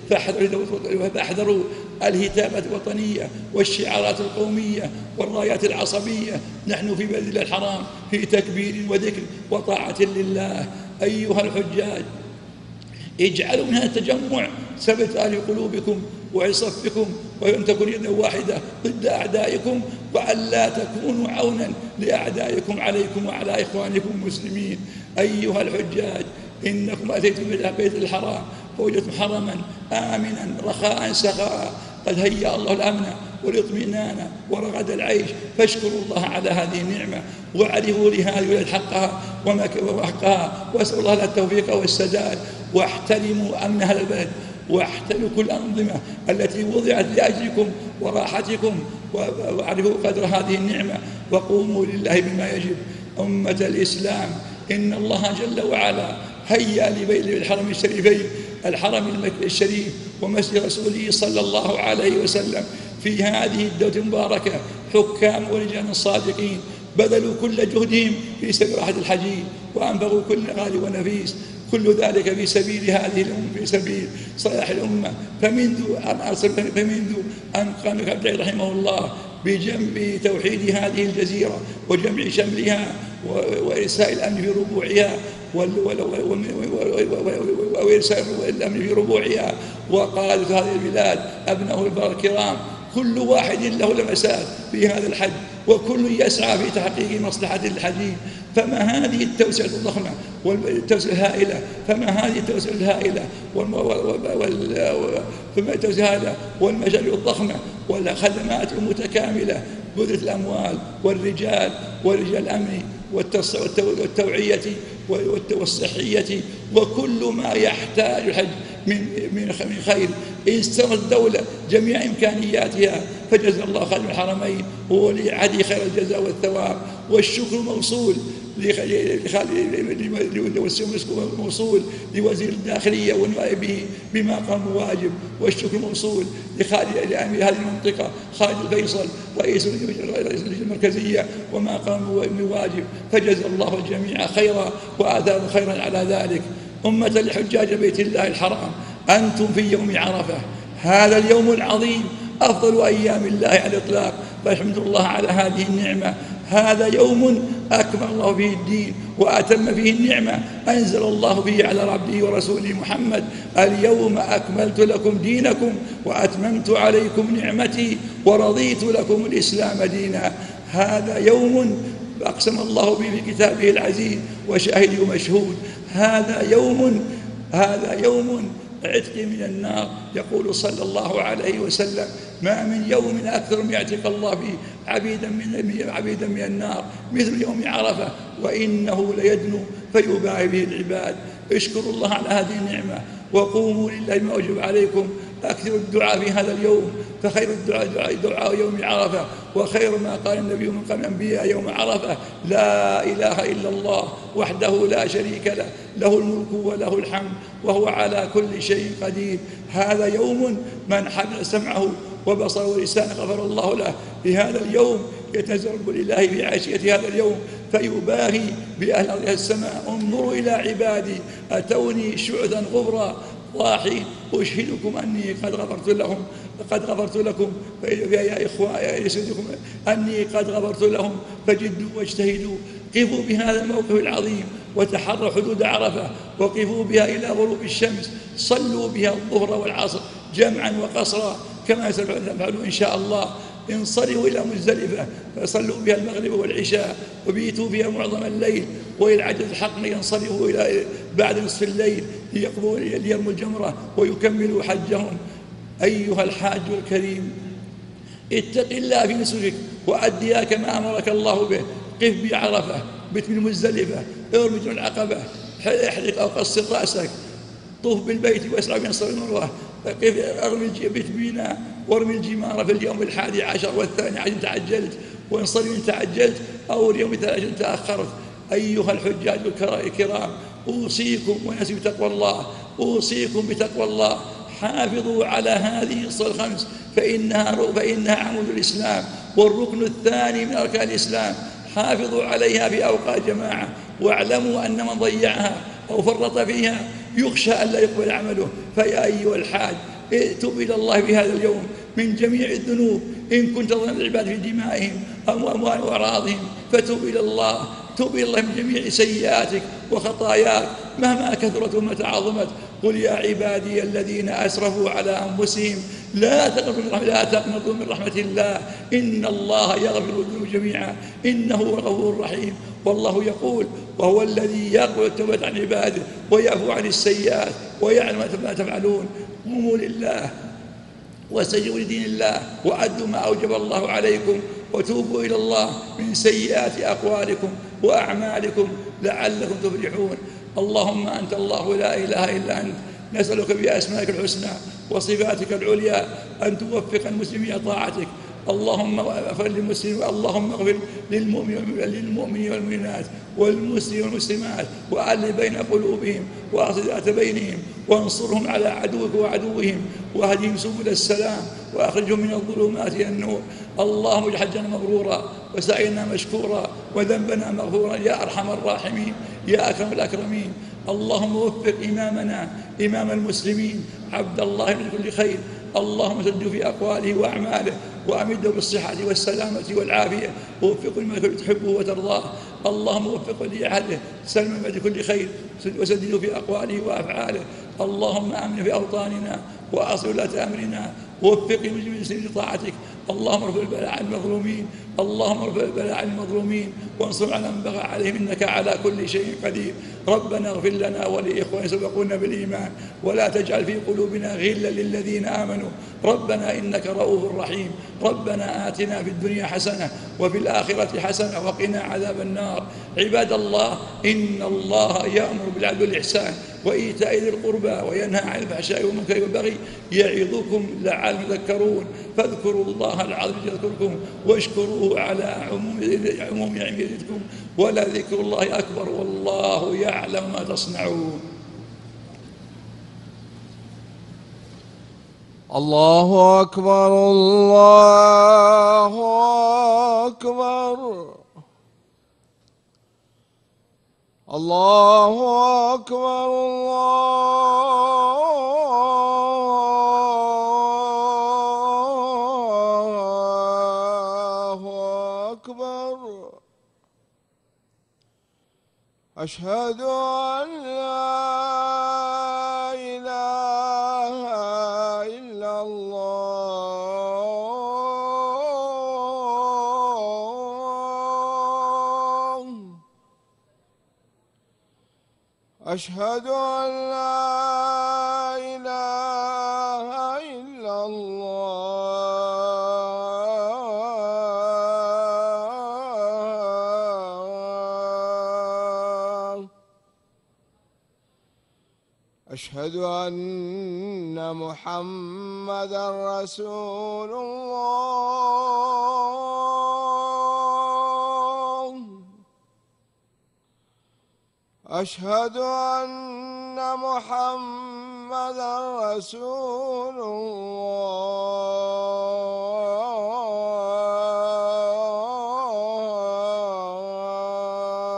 فاحذروا الهتافات الوطنية والشعارات القومية والرايات العصبية. نحن في بلد الله الحرام في تكبير وذكر وطاعة لله. أيها الحجاج، اجعلوا من هذا التجمع ثبت في قلوبكم وعصفكم، وأن تكون يدا واحدة ضد أعدائكم، وألا تكونوا عونا لأعدائكم عليكم وعلى إخوانكم المسلمين. أيها الحجاج، إنكم أتيتم إلى بيت الحرام فوجدتم حرما آمنا رخاء سخاء، قد هيأ الله الأمن والاطمئنان ورغد العيش، فاشكروا الله على هذه النعمة واعرفوا لهذه البلد حقها وحقها، واسألوا الله التوفيق والسداد. واحترموا أمن هذا البلد، واحترموا كل الأنظمة التي وضعت لأجلكم وراحتكم، واعرفوا قدر هذه النعمة وقوموا لله بما يجب. أمة الإسلام، إن الله جل وعلا هيأ لبيت الحرم الشريفين، الحرم الشريف ومسجد رسوله صلى الله عليه وسلم، في هذه الدولة المباركة حكام ورجال صادقين بذلوا كل جهدهم في سبيل راحة الحجيج، وأنفقوا كل غالي ونفيس، كل ذلك في سبيل هذه الأمة، في سبيل صلاح الأمة. فمنذ أن قام ابن عبد رحمه الله بجمع توحيد هذه الجزيرة وجمع شملها وإرساء الأمن في ربوعها وإرساء الأمن في ربوعها، وقادة هذه البلاد أبناء الكرام، كل واحد له لمسات في هذا الحج، وكل يسعى في تحقيق مصلحة الحجيج. فما هذه التوسعة الضخمة والتوسعة الهائلة، والمشاريع الضخمة والخدمات المتكاملة، بذل الأموال والرجال الأمن والتوعية والصحية وكل ما يحتاج الحج من خير. استمرت الدولة جميع إمكانياتها، فجزا الله خادم الحرمين ولعدي خير الجزاء والثواب، والشكر موصول موصول لوزير الداخلية ونائبه بما قام بواجب، والشكر موصول لأمير هذه المنطقة خالد الفيصل رئيس المركزية وما قام بواجب، فجزا الله الجميع خيرا وآثار خيرا على ذلك. أمة لحجاج بيت الله الحرام، أنتم في يوم عرفة، هذا اليوم العظيم أفضل أيام الله على الإطلاق، فالحمد لله على هذه النعمة. هذا يوم أكمل الله فيه الدين وأتم فيه النعمة، أنزل الله فيه على عبده ورسوله محمد: اليوم أكملت لكم دينكم وأتممت عليكم نعمتي ورضيت لكم الإسلام دينا. هذا يوم أقسم الله به في كتابه العزيز وشاهد ومشهود. هذا يوم عتق من النار. يقول صلى الله عليه وسلم: ما من يوم أكثر من يعتق الله فيه عبيدا من النار مثل يوم عرفة، وإنه ليدنو فيباهي به العباد. اشكروا الله على هذه النعمة وقوموا لله بما وجب عليكم. أكثروا الدعاء في هذا اليوم، فخير الدعاء دعاء يوم عرفة، وخير ما قال النبي من قبل الأنبياء يوم عرفة: لا إله إلا الله وحده لا شريك له، له الملك وله الحمد وهو على كل شيء قدير. هذا يوم من حمل سمعه وبصره ولسانه غفر الله له. في هذا اليوم يتنزل رب الإله في عاشية هذا اليوم فيباهي بأهل أرض السماء: انظروا إلى عبادي أتوني شعثا غبرا ضاحين أشهدكم أني قد غفرت لهم. قد غفرت لكم يا إخوة يا سيدكم أني قد غفرت لهم فجدوا واجتهدوا. قفوا بهذا الموقف العظيم وتحروا حدود عرفة، وقفوا بها إلى غروب الشمس، صلوا بها الظهر والعصر جمعا وقصرا كما تفعلوا إن شاء الله. انصرفوا إلى مزدلفة فصلوا بها المغرب والعشاء، وبيتوا بها معظم الليل، وإن الحق ينصرفوا إلى بعد نصف الليل ليرموا الجمرة ويكملوا حجهم. أيها الحاج الكريم، اتق الله في نسكك وأديها كما أمرك الله به. قف بعرفة، بت من مزدلفة، ارمي جمع العقبة، احلق أو قصر رأسك، طوف بالبيت واسعى بين الصفا والمروة، ارمي بت بينا وارمي الجمار في اليوم 11 والثاني عشر إن تعجلت، وانصرف إن تعجلت، أو اليوم 13 إن تأخرت. أيها الحجاج الكرام، أوصيكم ونفسي بتقوى الله، أوصيكم بتقوى الله. حافظوا على هذه الصلاة الخمس فإنها عمود الإسلام والركن الثاني من أركان الإسلام. حافظوا عليها في أوقات جماعة، واعلموا أن من ضيعها أو فرط فيها يخشى ألا يقبل عمله. فيا أيها الحاج، ائتوا إلى الله في هذا اليوم من جميع الذنوب، إن كنت ظلمت العباد في دمائهم أو أموالهم وأعراضهم فتوب إلى الله. توب إلى الله من جميع سيئاتك وخطاياك مهما كثرت وما تعظمت. قل يا عبادي الذين أسرفوا على أنفسهم لا تقنطوا من رحمة الله، إن الله يغفر الذنوب جميعا إنه هو الغفور الرحيم. والله يقول: وهو الذي يقبل التوبة عن عباده ويعفو عن السيئات ويعلم ما تفعلون. قوموا لله واستجيبوا لدين الله وأدوا ما أوجب الله عليكم، وتوبوا إلى الله من سيئات أقوالكم وأعمالكم لعلكم تفلحون. اللهم أنت الله لا إله إلا أنت، نسألك بأسمائك الحسنى وصفاتك العليا أن توفق المسلمين طاعتك. اللهم اغفر للمسلمين، اللهم اغفر للمؤمنين والمؤمنات والمسلمين والمسلمات، وألف بين قلوبهم وأصلح ذات بينهم، وانصرهم على عدوك وعدوهم، واهدهم سبل السلام، وأخرجهم من الظلمات إلى النور. اللهم اجعل حجنا مبرورا وسعينا مشكورا وذنبنا مغفورا يا أرحم الراحمين يا أكرم الأكرمين. اللهم وفق إمامنا إمام المسلمين عبد الله من كل خير، اللهم سدد في أقواله وأعماله، وأمده بالصحة والسلامة والعافية، ووفقه لما تحبه وترضاه. اللهم وفقه لعهده سلم بعد كل خير، وسدده في أقواله وأفعاله. اللهم آمن في أوطاننا وأصل ولاة أمرنا، ووفق المسلمين لطاعتك. اللهم ارفع البلاء عن المظلومين، اللهم ارفع البلاء عن المظلومين، وانصر على من بغى عليهم، إنك على كل شيء قدير. ربنا اغفر لنا ولإخواننا سبقونا بالإيمان، ولا تجعل في قلوبنا غلا للذين آمنوا، ربنا إنك رؤوف رحيم. ربنا آتنا في الدنيا حسنة وفي الآخرة حسنة وقنا عذاب النار. عباد الله، إن الله يأمر بالعدل والإحسان وإيتاء ذي القربى وينهى عن الفحشاء والمنكر والبغي يعظكم لعلكم تذكرون. فاذكروا الله العظيم يذكركم، واشكروه على عموم نعمه يزدكم، ولذكر الله أكبر والله يعلم ما تصنعون. الله أكبر الله أكبر الله أكبر الله أكبر. أشهد أن لا إله إلا الله. أشهد أن لا إله إلا الله. أشهد أن محمدًا رسول الله. أشهد أن محمدًا رسول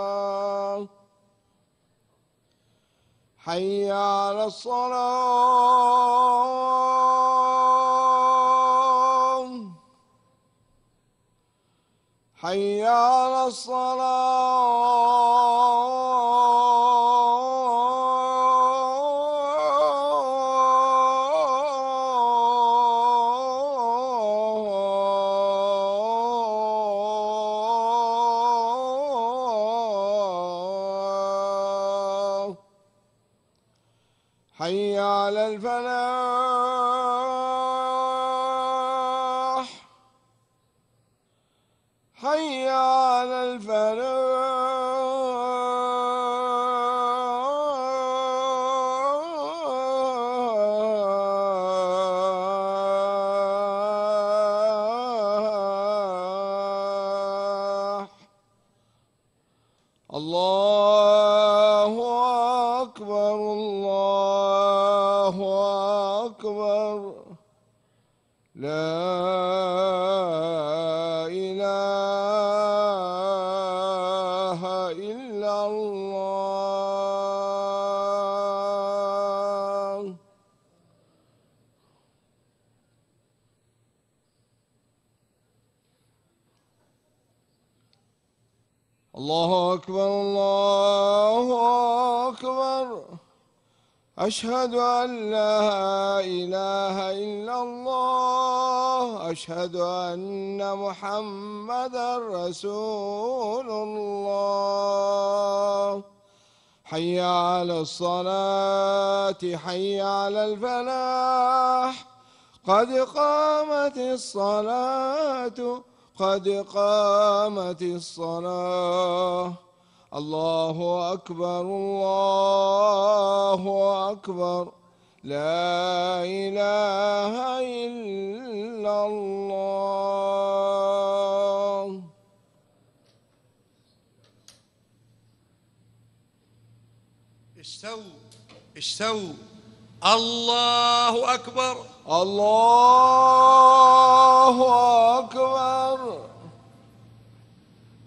الله. حي على الصلاة. حي على الصلاة حي على الفلاح حي على الفلاح. الله أكبر الله أكبر لا إله إلا الله. الله أكبر الله أكبر أشهد أن لا إله إلا الله أشهد أن محمدا رسول الله. حي على الصلاة حي على الفلاح قد قامت الصلاة قد قامت الصلاة. الله أكبر الله أكبر لا إله إلا الله. استووا الله أكبر الله أكبر.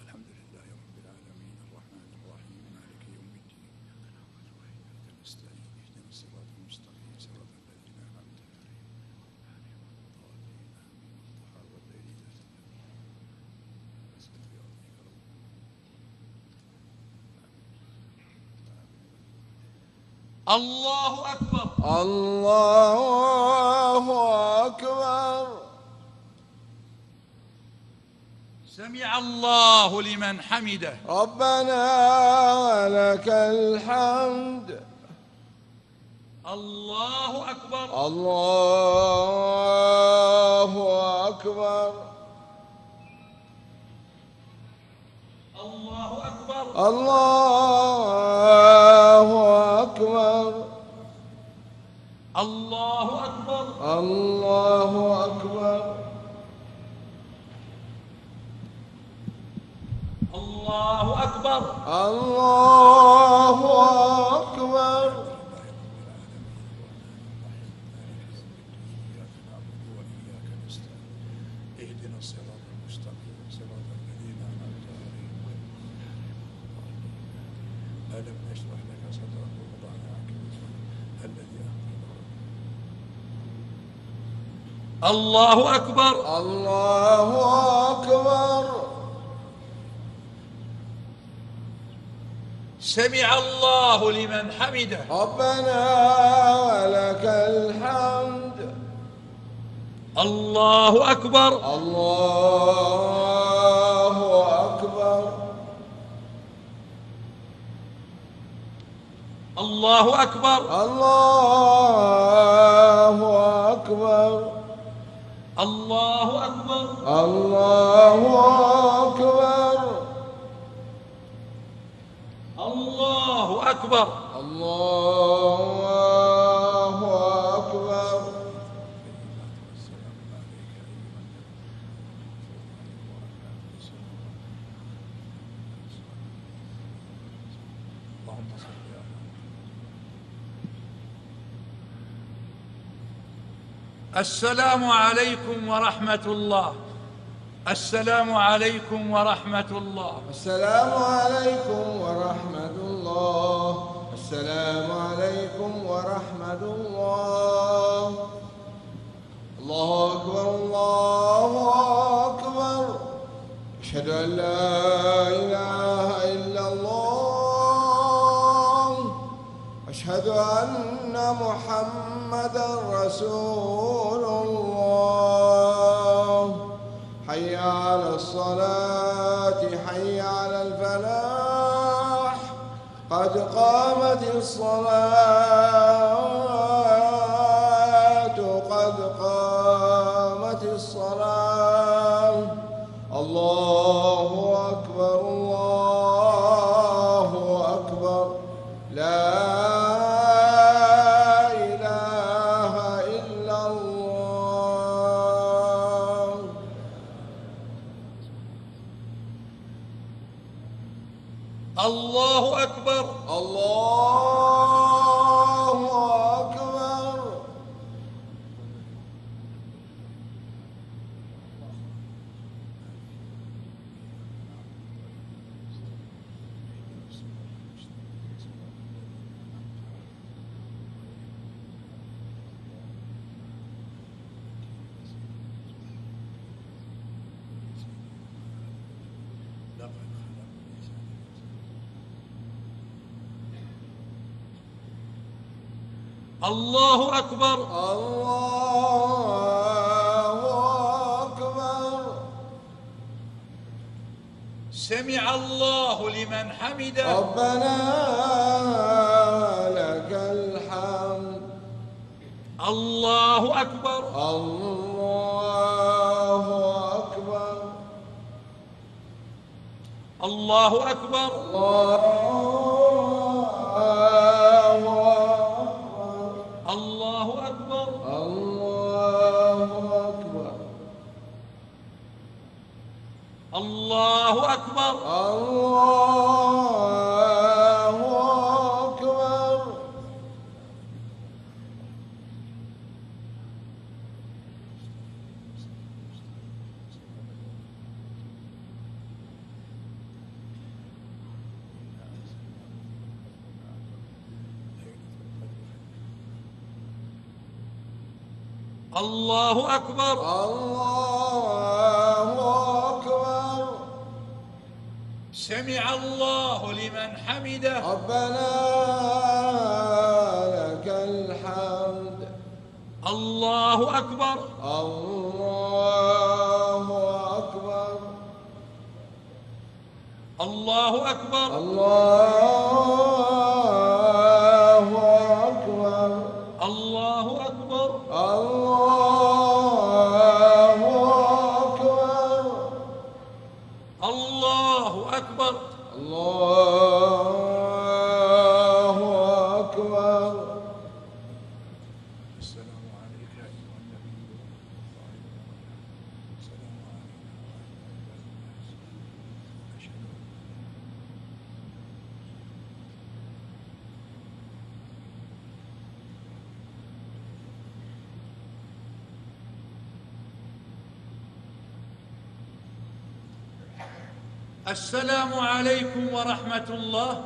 الحمد لله رب العالمين الرحمن الرحيم مالك يوم الدين إياك نعبد وإياك نستعين اهدنا الصراط المستقيم صراط الذين أنعمت عليهم الله أكبر الله أكبر. سمع الله لمن حمده ربنا ولك الحمد. الله أكبر الله أكبر الله أكبر الله أكبر الله أكبر الله أكبر الله أكبر الله أكبر. اهدنا الصراط المستقيم صراط الذين أنعمت عليهم ألم نشرح لك صدرك ووضعنا عنك وزرك الذي أنقض الله أكبر الله أكبر. سمع الله لمن حمده ربنا ولك الحمد. الله أكبر الله أكبر الله أكبر الله أكبر الله أكبر الله أكبر الله أكبر الله أكبر. اللهم صل على السلام عليكم ورحمة الله. السلام عليكم ورحمة الله. السلام عليكم ورحمة الله. السلام عليكم ورحمة الله. الله أكبر الله أكبر. أشهد أشهد أن لا إله إلا الله أشهد أن محمدا رسول الله حي على الصلاة حي على الفلاح قد قامت الصلاة قد قامت الصلاة الله أكبر الله أكبر لا إله إلا الله الله أكبر الله أكبر الله أكبر الله أكبر سمع الله لمن حمده ربنا لك الحمد الله أكبر الله أكبر الله أكبر الله الله أكبر الله أكبر الله أكبر الله أكبر الله أكبر الله أكبر سمع الله لمن حمده ربنا لك الحمد الله أكبر الله أكبر الله أكبر الله أكبر الله أكبر الله أكبر الله أكبر الله أكبر السلام عليك أيها النبي السلام علينا أشهد أن السلام عليكم ورحمة الله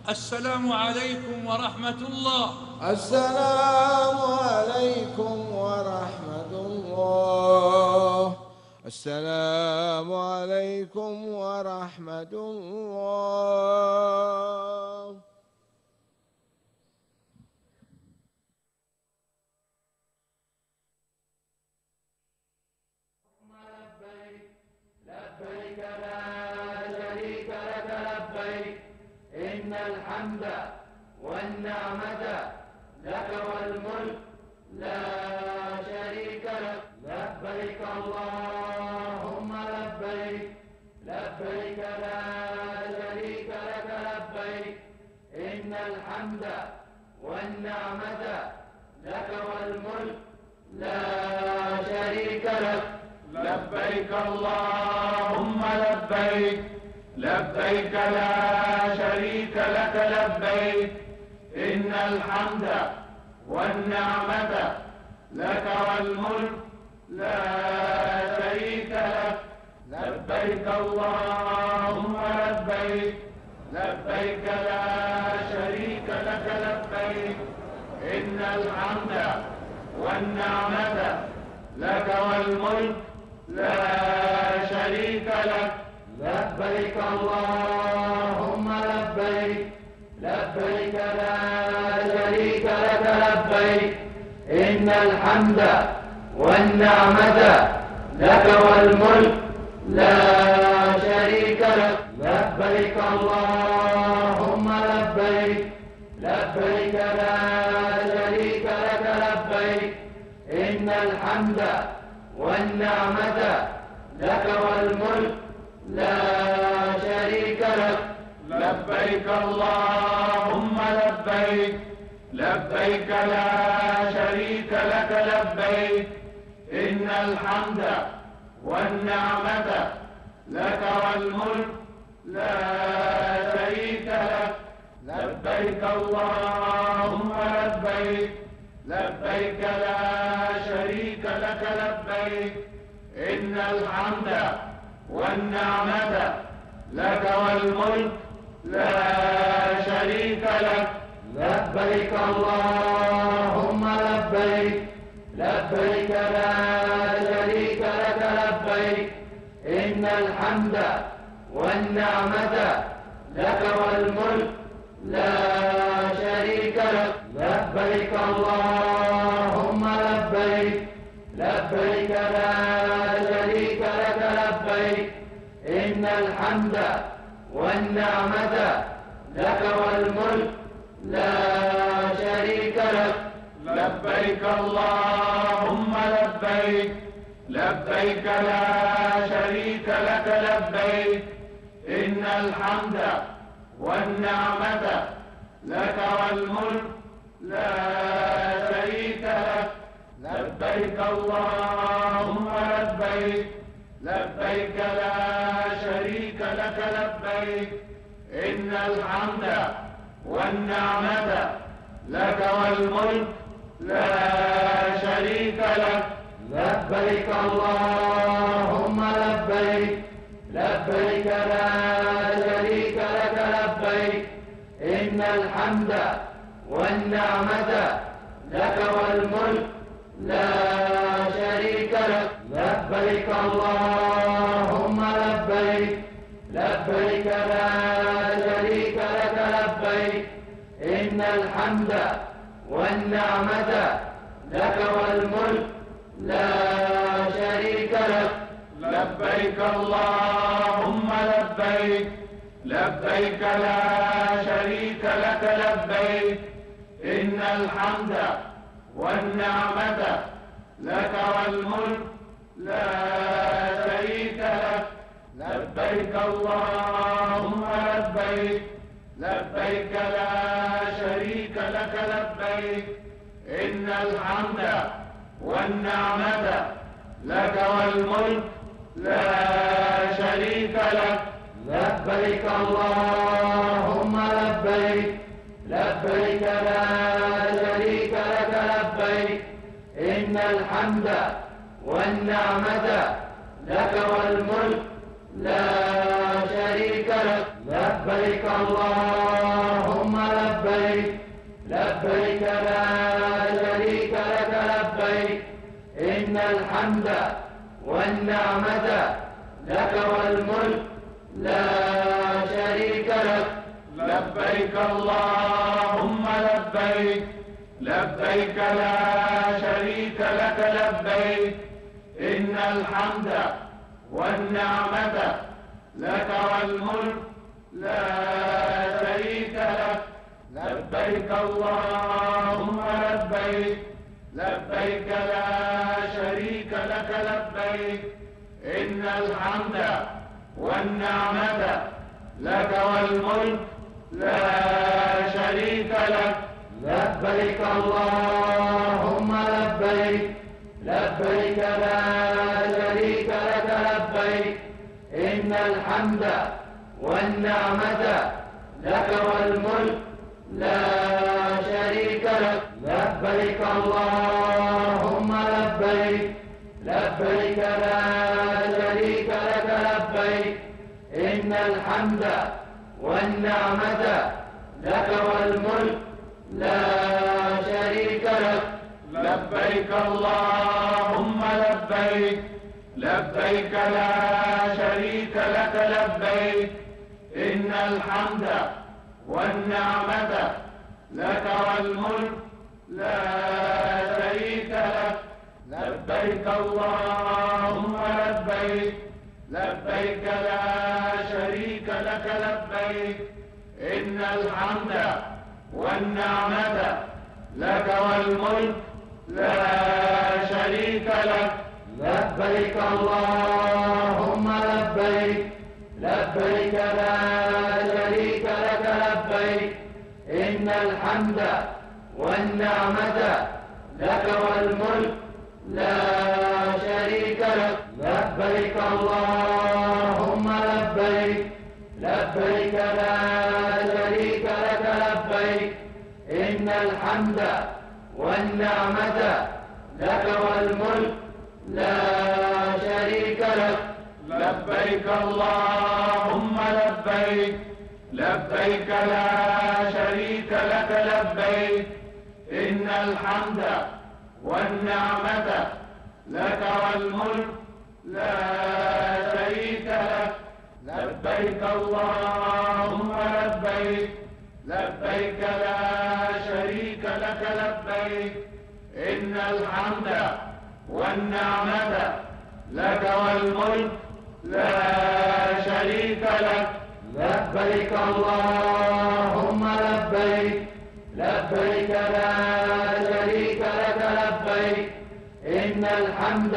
السلام عليكم ورحمة الله السلام عليكم ورحمة الله السلام عليكم ورحمة الله لبيك لا شريك لك لبيك إن الحمد والنعمة لك والملك لا شريك لك لبيك اللهم لبيك لبيك لا شريك لك لبيك إن الحمد والنعمة لك والملك لا شريك لك لبيك اللهم لبيك لبيك لا شريك لك لبيك إن الحمد والنعمة لك والملك لا شريك لك لبيك اللهم لبيك لبيك لا شريك لك لبيك إن الحمد والنعمة لك والملك لا شريك لك لبيك اللهم لبيك لبيك لا شريك لك لبيك إن الحمد والنعمة لك والملك لا شريك لك لبيك اللهم لبيك لبيك لا شريك لك لبيك إن الحمد والنعمة لك والملك لا شريك لك لبيك اللهم لبيك لبيك لا شريك لك لبيك إن الحمد والنعمة لك والملك لا شريك لك لبيك اللهم لبيك لبيك لا شريك لك لبيك إن الحمد والنعمة لك والملك لا شريك لك لبيك اللهم لبيك لبيك لا شريك لك لبيك إن الحمد والنعمة لك والملك لا شريك لك لبيك اللهم لبيك لبيك لا شريك لك لبيك إن الحمد والنعمة لك والملك لا شريك لك لبيك اللهم لبيك لبيك لا شريك لك لبيك إن الحمد والنعمة لك والملك لا شريك لك لبيك اللهم لبيك لبيك لا شريك لك لبيك إن الحمد والنعمة لك والملك لا شريك لك لبيك اللهم لبيك لبيك لا شريك لك لبيك إن الحمد والنعمة لك والملك لا شريك لك لبيك اللهم لبيك لبيك لا شريك لك لبيك إن الحمد والنعمة لك والملك لا شريك لك لبيك اللهم لبيك لبيك لا شريك لك لبيك إن الحمد والنعمة لك والملك لا شريك لك لبيك اللهم لبيك لبيك لا شريك لك لبيك إن الحمد والنعمة لك والملك لا شريك لك لبيك اللهم لبيك لبيك لا شريك لك لبيك إن الحمد والنعمة لك والملك لا شريك لك لبيك اللهم لبيك لبيك لا شريك لك لبيك إن الحمد والنعمة لك والملك لا شريك لك لبيك اللهم لبيك لبيك لا شريك لك لبيك إن الحمد والنعمة لك والملك لا شريك لك لبيك اللهم لبيك لبيك لا شريك لك لبيك إن الحمد والنعمة لك والملك لا شريك لك لبيك اللهم لبيك لبيك لا شريك لك لبيك إن الحمد والنعمة لك والملك لا شريك لك لبيك اللهم لبيك لبيك لا شريك لك لبيك إن الحمد والنعمة لك والملك لا شريك لك لبيك اللهم لبيك لبيك لا شريك لك الحمد والنعمة لك والملك لا شريك لك. لبيك اللهم لبيك، لبيك لا شريك لك لبيك، إن الحمد والنعمة لك والملك لا شريك لك. لبيك اللهم لبيك، لبيك لا شريك لك لبيك، إن الحمد والنعمة لك والملك لا شريك لك. لبيك اللهم لبيك، لبيك لا شريك لك لبيك، إن الحمد والنعمة لك والملك لا شريك لك. لبيك اللهم لبيك، لبيك لا شريك لك لبيك، إن الحمد والنعمة لك والملك لا شريك لك. لبيك اللهم لبيك، لبيك لا شريك لك لبيك، إن الحمد والنعمة لك والملك لا شريك لك. لبيك اللهم لبيك، لبيك لا شريك لك لبيك، إن الحمد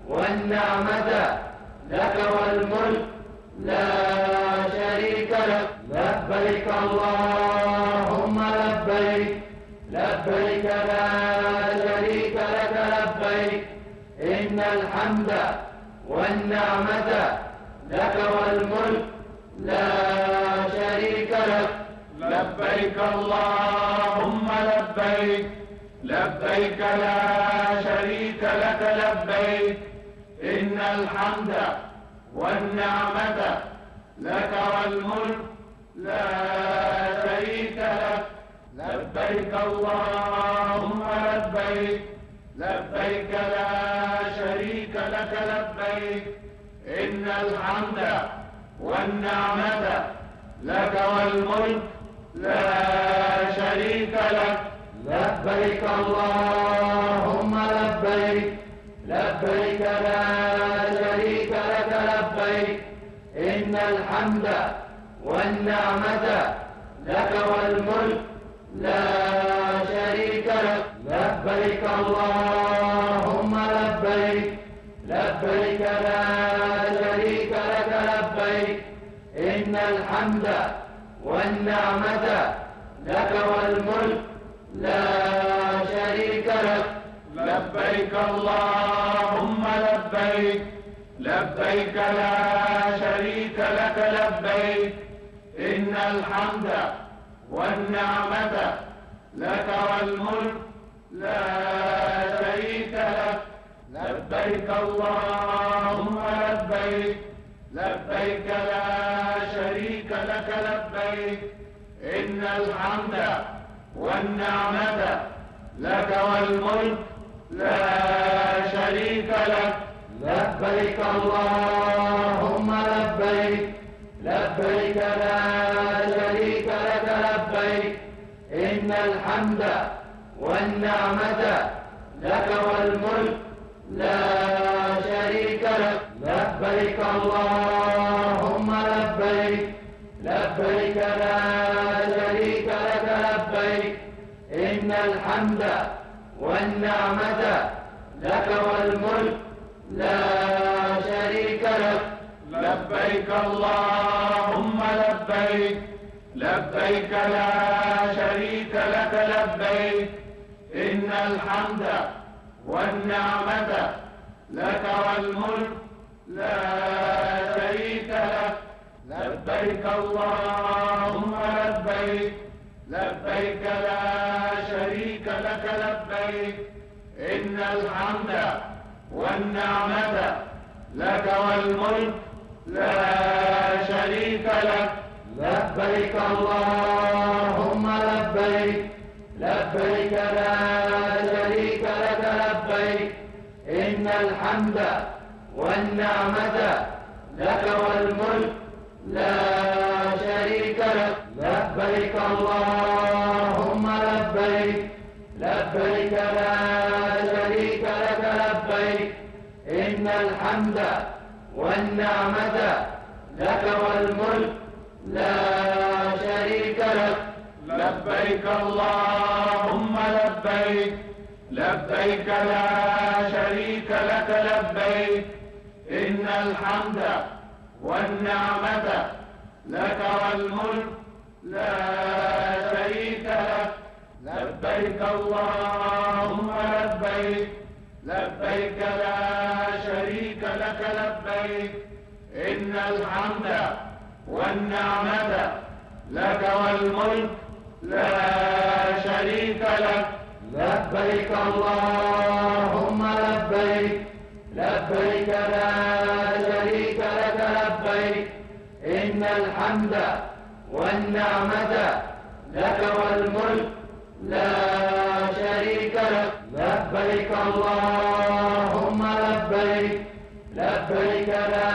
والنعمة لك والملك لا شريك لك. لبيك اللهم لبيك، لبيك لا شريك لك لبيك، إن الحمد والنعمة لك والملك لا شريك لك. لبيك اللهم لبيك، لبيك لا شريك لك لبيك، إن الحمد والنعمة لك والملك لا شريك لك. لبيك اللهم لبيك، لبيك لا شريك لك لبيك، إن الحمد والنعمة لك والملك لا شريك لك. لبيك اللهم لبيك، لبيك لا شريك لك لبيك، إن الحمد والنعمة لك والملك لا شريك لك. لبيك اللهم لبيك، لبيك لا شريك لك لبيك، إن الحمد والنعمة لك والملك لا شريك لك. لبيك اللهم لبيك، لبيك لا شريك لك لبيك، إن الحمد والنعمة لك والملك لا شريك لك. لبيك اللهم لبيك، لبيك لا شريك لك لبيك، إن الحمد والنعمة لك والملك لا شريك لك. لبيك اللهم لبيك، لبيك لا شريك لك لبيك، إن الحمد والنعمة لك والملك لا شريك لك. لبيك اللهم لبيك، لبيك لا شريك لك لبيك، إن الحمد والنعمة لك والملك لا شريك لك. لبيك اللهم لبيك، لبيك لا شريك لك لبيك، إن الحمد والنعمة لك والملك لا شريك لك. لبيك اللهم لبيك، لبيك لا شريك لك لبيك، إن الحمد والنعمة لك والملك لا شريك لك. لبيك اللهم لبيك، لبيك لا شريك لك لبيك، إن الحمد والنعمة لك والملك لا شريك اللهم لبيك لبيك لا شريك لك لبيك إن الحمد والنعمة لك والملك لا شريك لك لبيك اللهم لبيك لبيك لا شريك لك لبيك إن الحمد والنعمة لك والملك لا شريك لك لبيك اللهم لبيك لبيك لا شريك لك لبيك إن الحمد والنعمة لك والملك لا شريك لك لبيك اللهم لبيك لبيك لا شريك لك لبيك إن الحمد والنعمة لك والملك لا شريك لك لبيك اللهم لبيك لبيك لا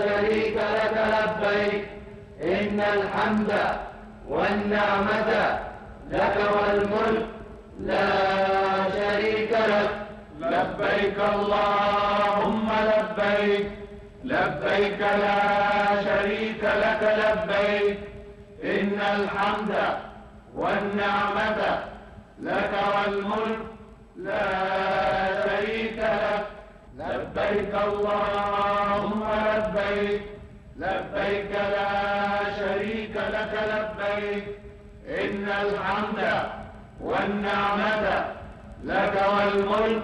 شريك لك لبيك إن الحمد والنعمة لك والملك لا شريك لك لبيك اللهم لبيك لبيك لا شريك لك لبيك إن الحمد والنعمة لك والملك لا شريك لك لبيك اللهم لبيك لبيك لا شريك لك لبيك إن الحمد والنعمة لك والملك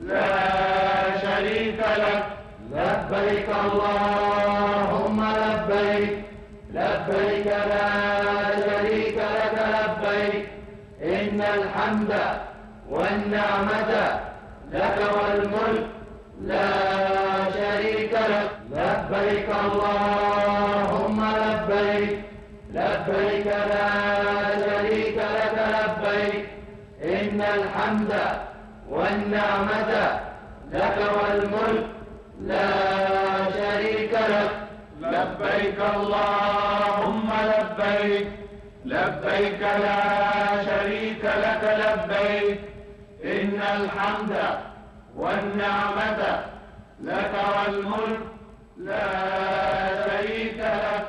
لا شريك لك لبيك اللهم لبيك لبيك لا شريك لك لبيك إن الحمد والنعمة لك والملك لا شريك لك لبيك اللهم لبيك لبيك لا شريك لك لبيك إن الحمد والنعمة لك والملك لا شريك لك لبيك اللهم لبيك لبيك لا شريك لك لبيك إن الحمد والنعمة لك والملك لا شريك لك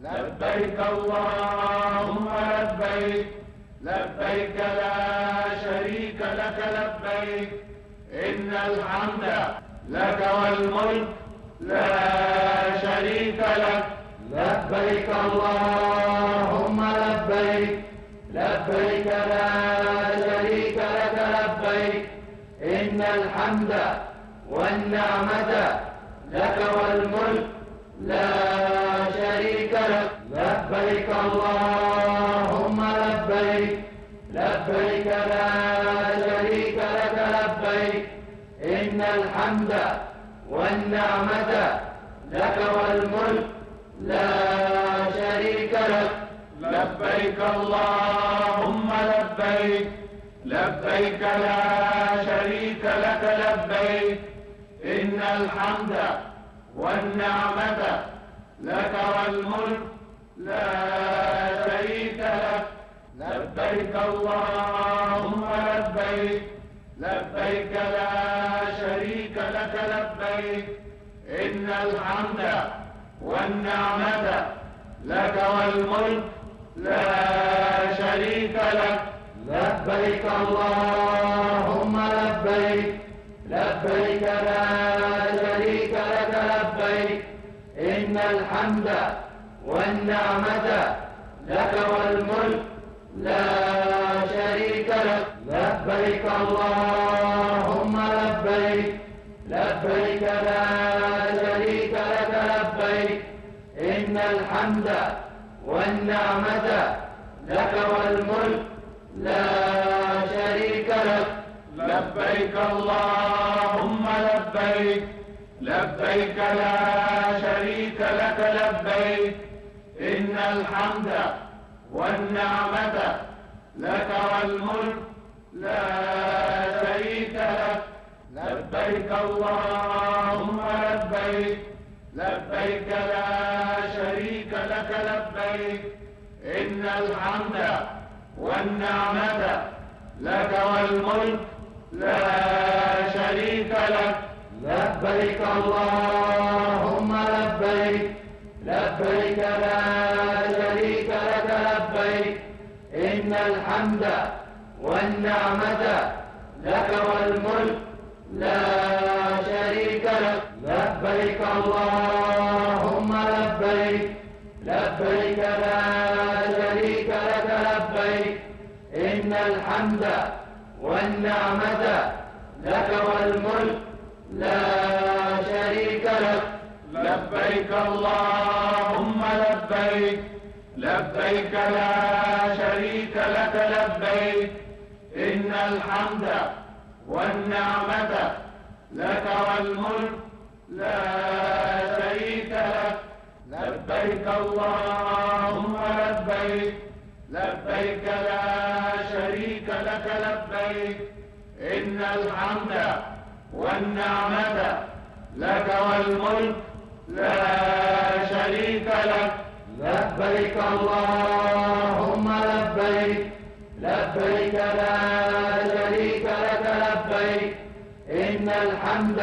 لبيك اللهم لبيك لبيك لا شريك لك لبيك إن الحمد لك والملك لا شريك لك لبيك اللهم لبيك لبيك لا شريك لك لبيك إن الحمد والنعمة لك والملك لا شريك لك لبيك اللهم لبيك لبيك لا شريك لك لبيك إن الحمد والنعمة لك والملك لا شريك لك لبيك اللهم لبيك لبيك لا شريك لك لبيك إن الحمد والنعمة لك والملك لا شريك لك لبيك اللهم لبيك لبيك لا شريك لك لبيك إن الحمد والنعمة لك والملك لا شريك لك لبيك اللهم لبيك لبيك لا شريك لك لبيك إن الحمد والنعمة لك والملك لا شريك لك لبيك اللهم لبيك لبيك لا شريك لك لبيك إن الحمد والنعمة لك والملك لا شريك لك لبيك اللهم لبيك لبيك لا شريك لك لبيك إن الحمد والنعمة لك والملك لا شريك لك لبيك اللهم لبيك لبيك لا شريك لك لبيك إن الحمد والنعمة لك والملك لا شريك لك. لبيك اللهم لبيك لبيك لا شريك لك لبيك إن الحمد والنعمة لك والملك لا شريك لك. لبيك اللهم لبيك لبيك لا شريك لك لبيك إن الحمد والنعمة لك والملك لا شريك لك. لبيك اللهم لبيك لبيك لا شريك لك لبيك إن الحمد والنعمة لك والملك لا شريك لك. لبيك اللهم لبيك لبيك لا شريك لك لبيك إن الحمد والنعمة لك والملك لا شريك لك. لبيك اللهم لبيك لبيك لا شريك لك لبيك إن الحمد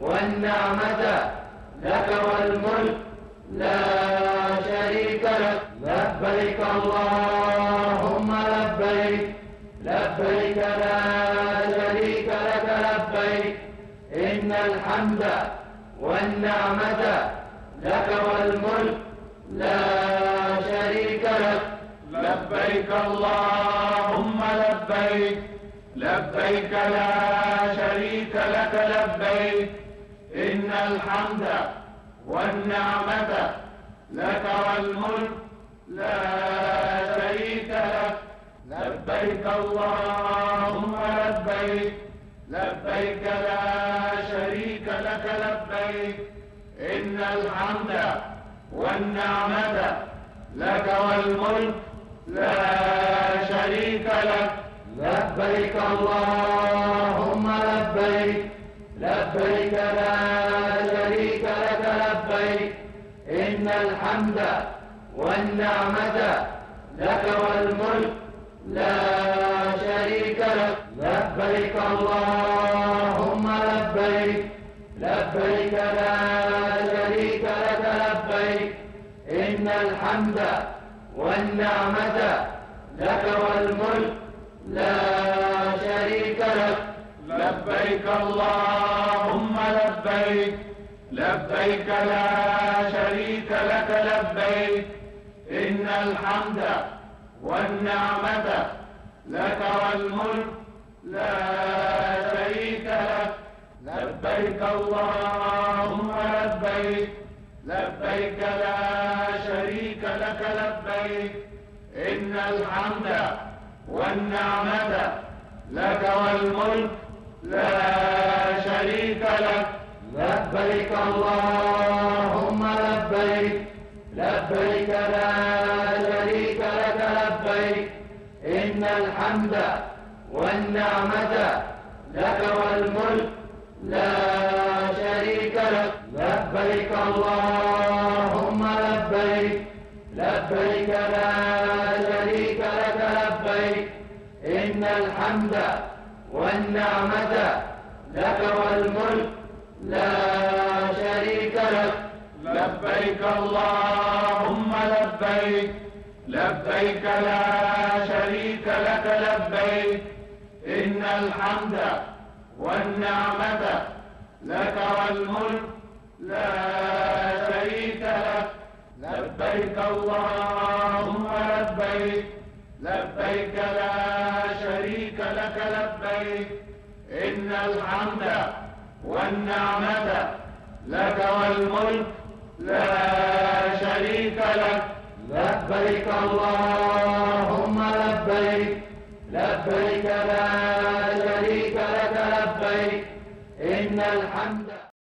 والنعمة لك والملك لا شريك لك. لبيك اللهم لبيك لبيك لا شريك لك لبيك إن الحمد والنعمة لك والملك لا شريك لك. لبيك اللهم لبيك لبيك لا شريك لك لبيك إن الحمد والنعمة لك والملك لا شريك لك. لبيك اللهم لبيك لبيك لا شريك لك لبيك إن الحمد والنعمة لك والملك لا شريك لك. لبيك اللهم لبيك لبيك لا شريك لك لبيك إن الحمد والنعمة لك والملك لا شريك لك. لبيك اللهم لبيك لبيك لا شريك لك لبيك إن الحمد والنعمة لك والملك لا شريك لك. لبيك اللهم لبيك لبيك لا شريك لك لبيك إن الحمد والنعمة لك والملك لا شريك لك. لبيك اللهم لبيك لبيك لا شريك لك لبيك إن الحمد والنعمة لك والملك لا شريك لك. لبيك اللهم لبيك لبيك لا شريك لك لبيك إن الحمد والنعمة لك والملك لا شريك لك. لبيك اللهم لبيك لبيك لا شريك لك لبيك إن الحمد والنعمة لك والملك لا شريك لك. لبيك اللهم لبيك لبيك لا شريك لك لبيك إن الحمد والنعمة لك والملك لا شريك لك. لبيك اللهم لبيك لبيك لا شريك لك لبيك إن الحمد والنعمة لك والملك لا شريك لك. لبيك اللهم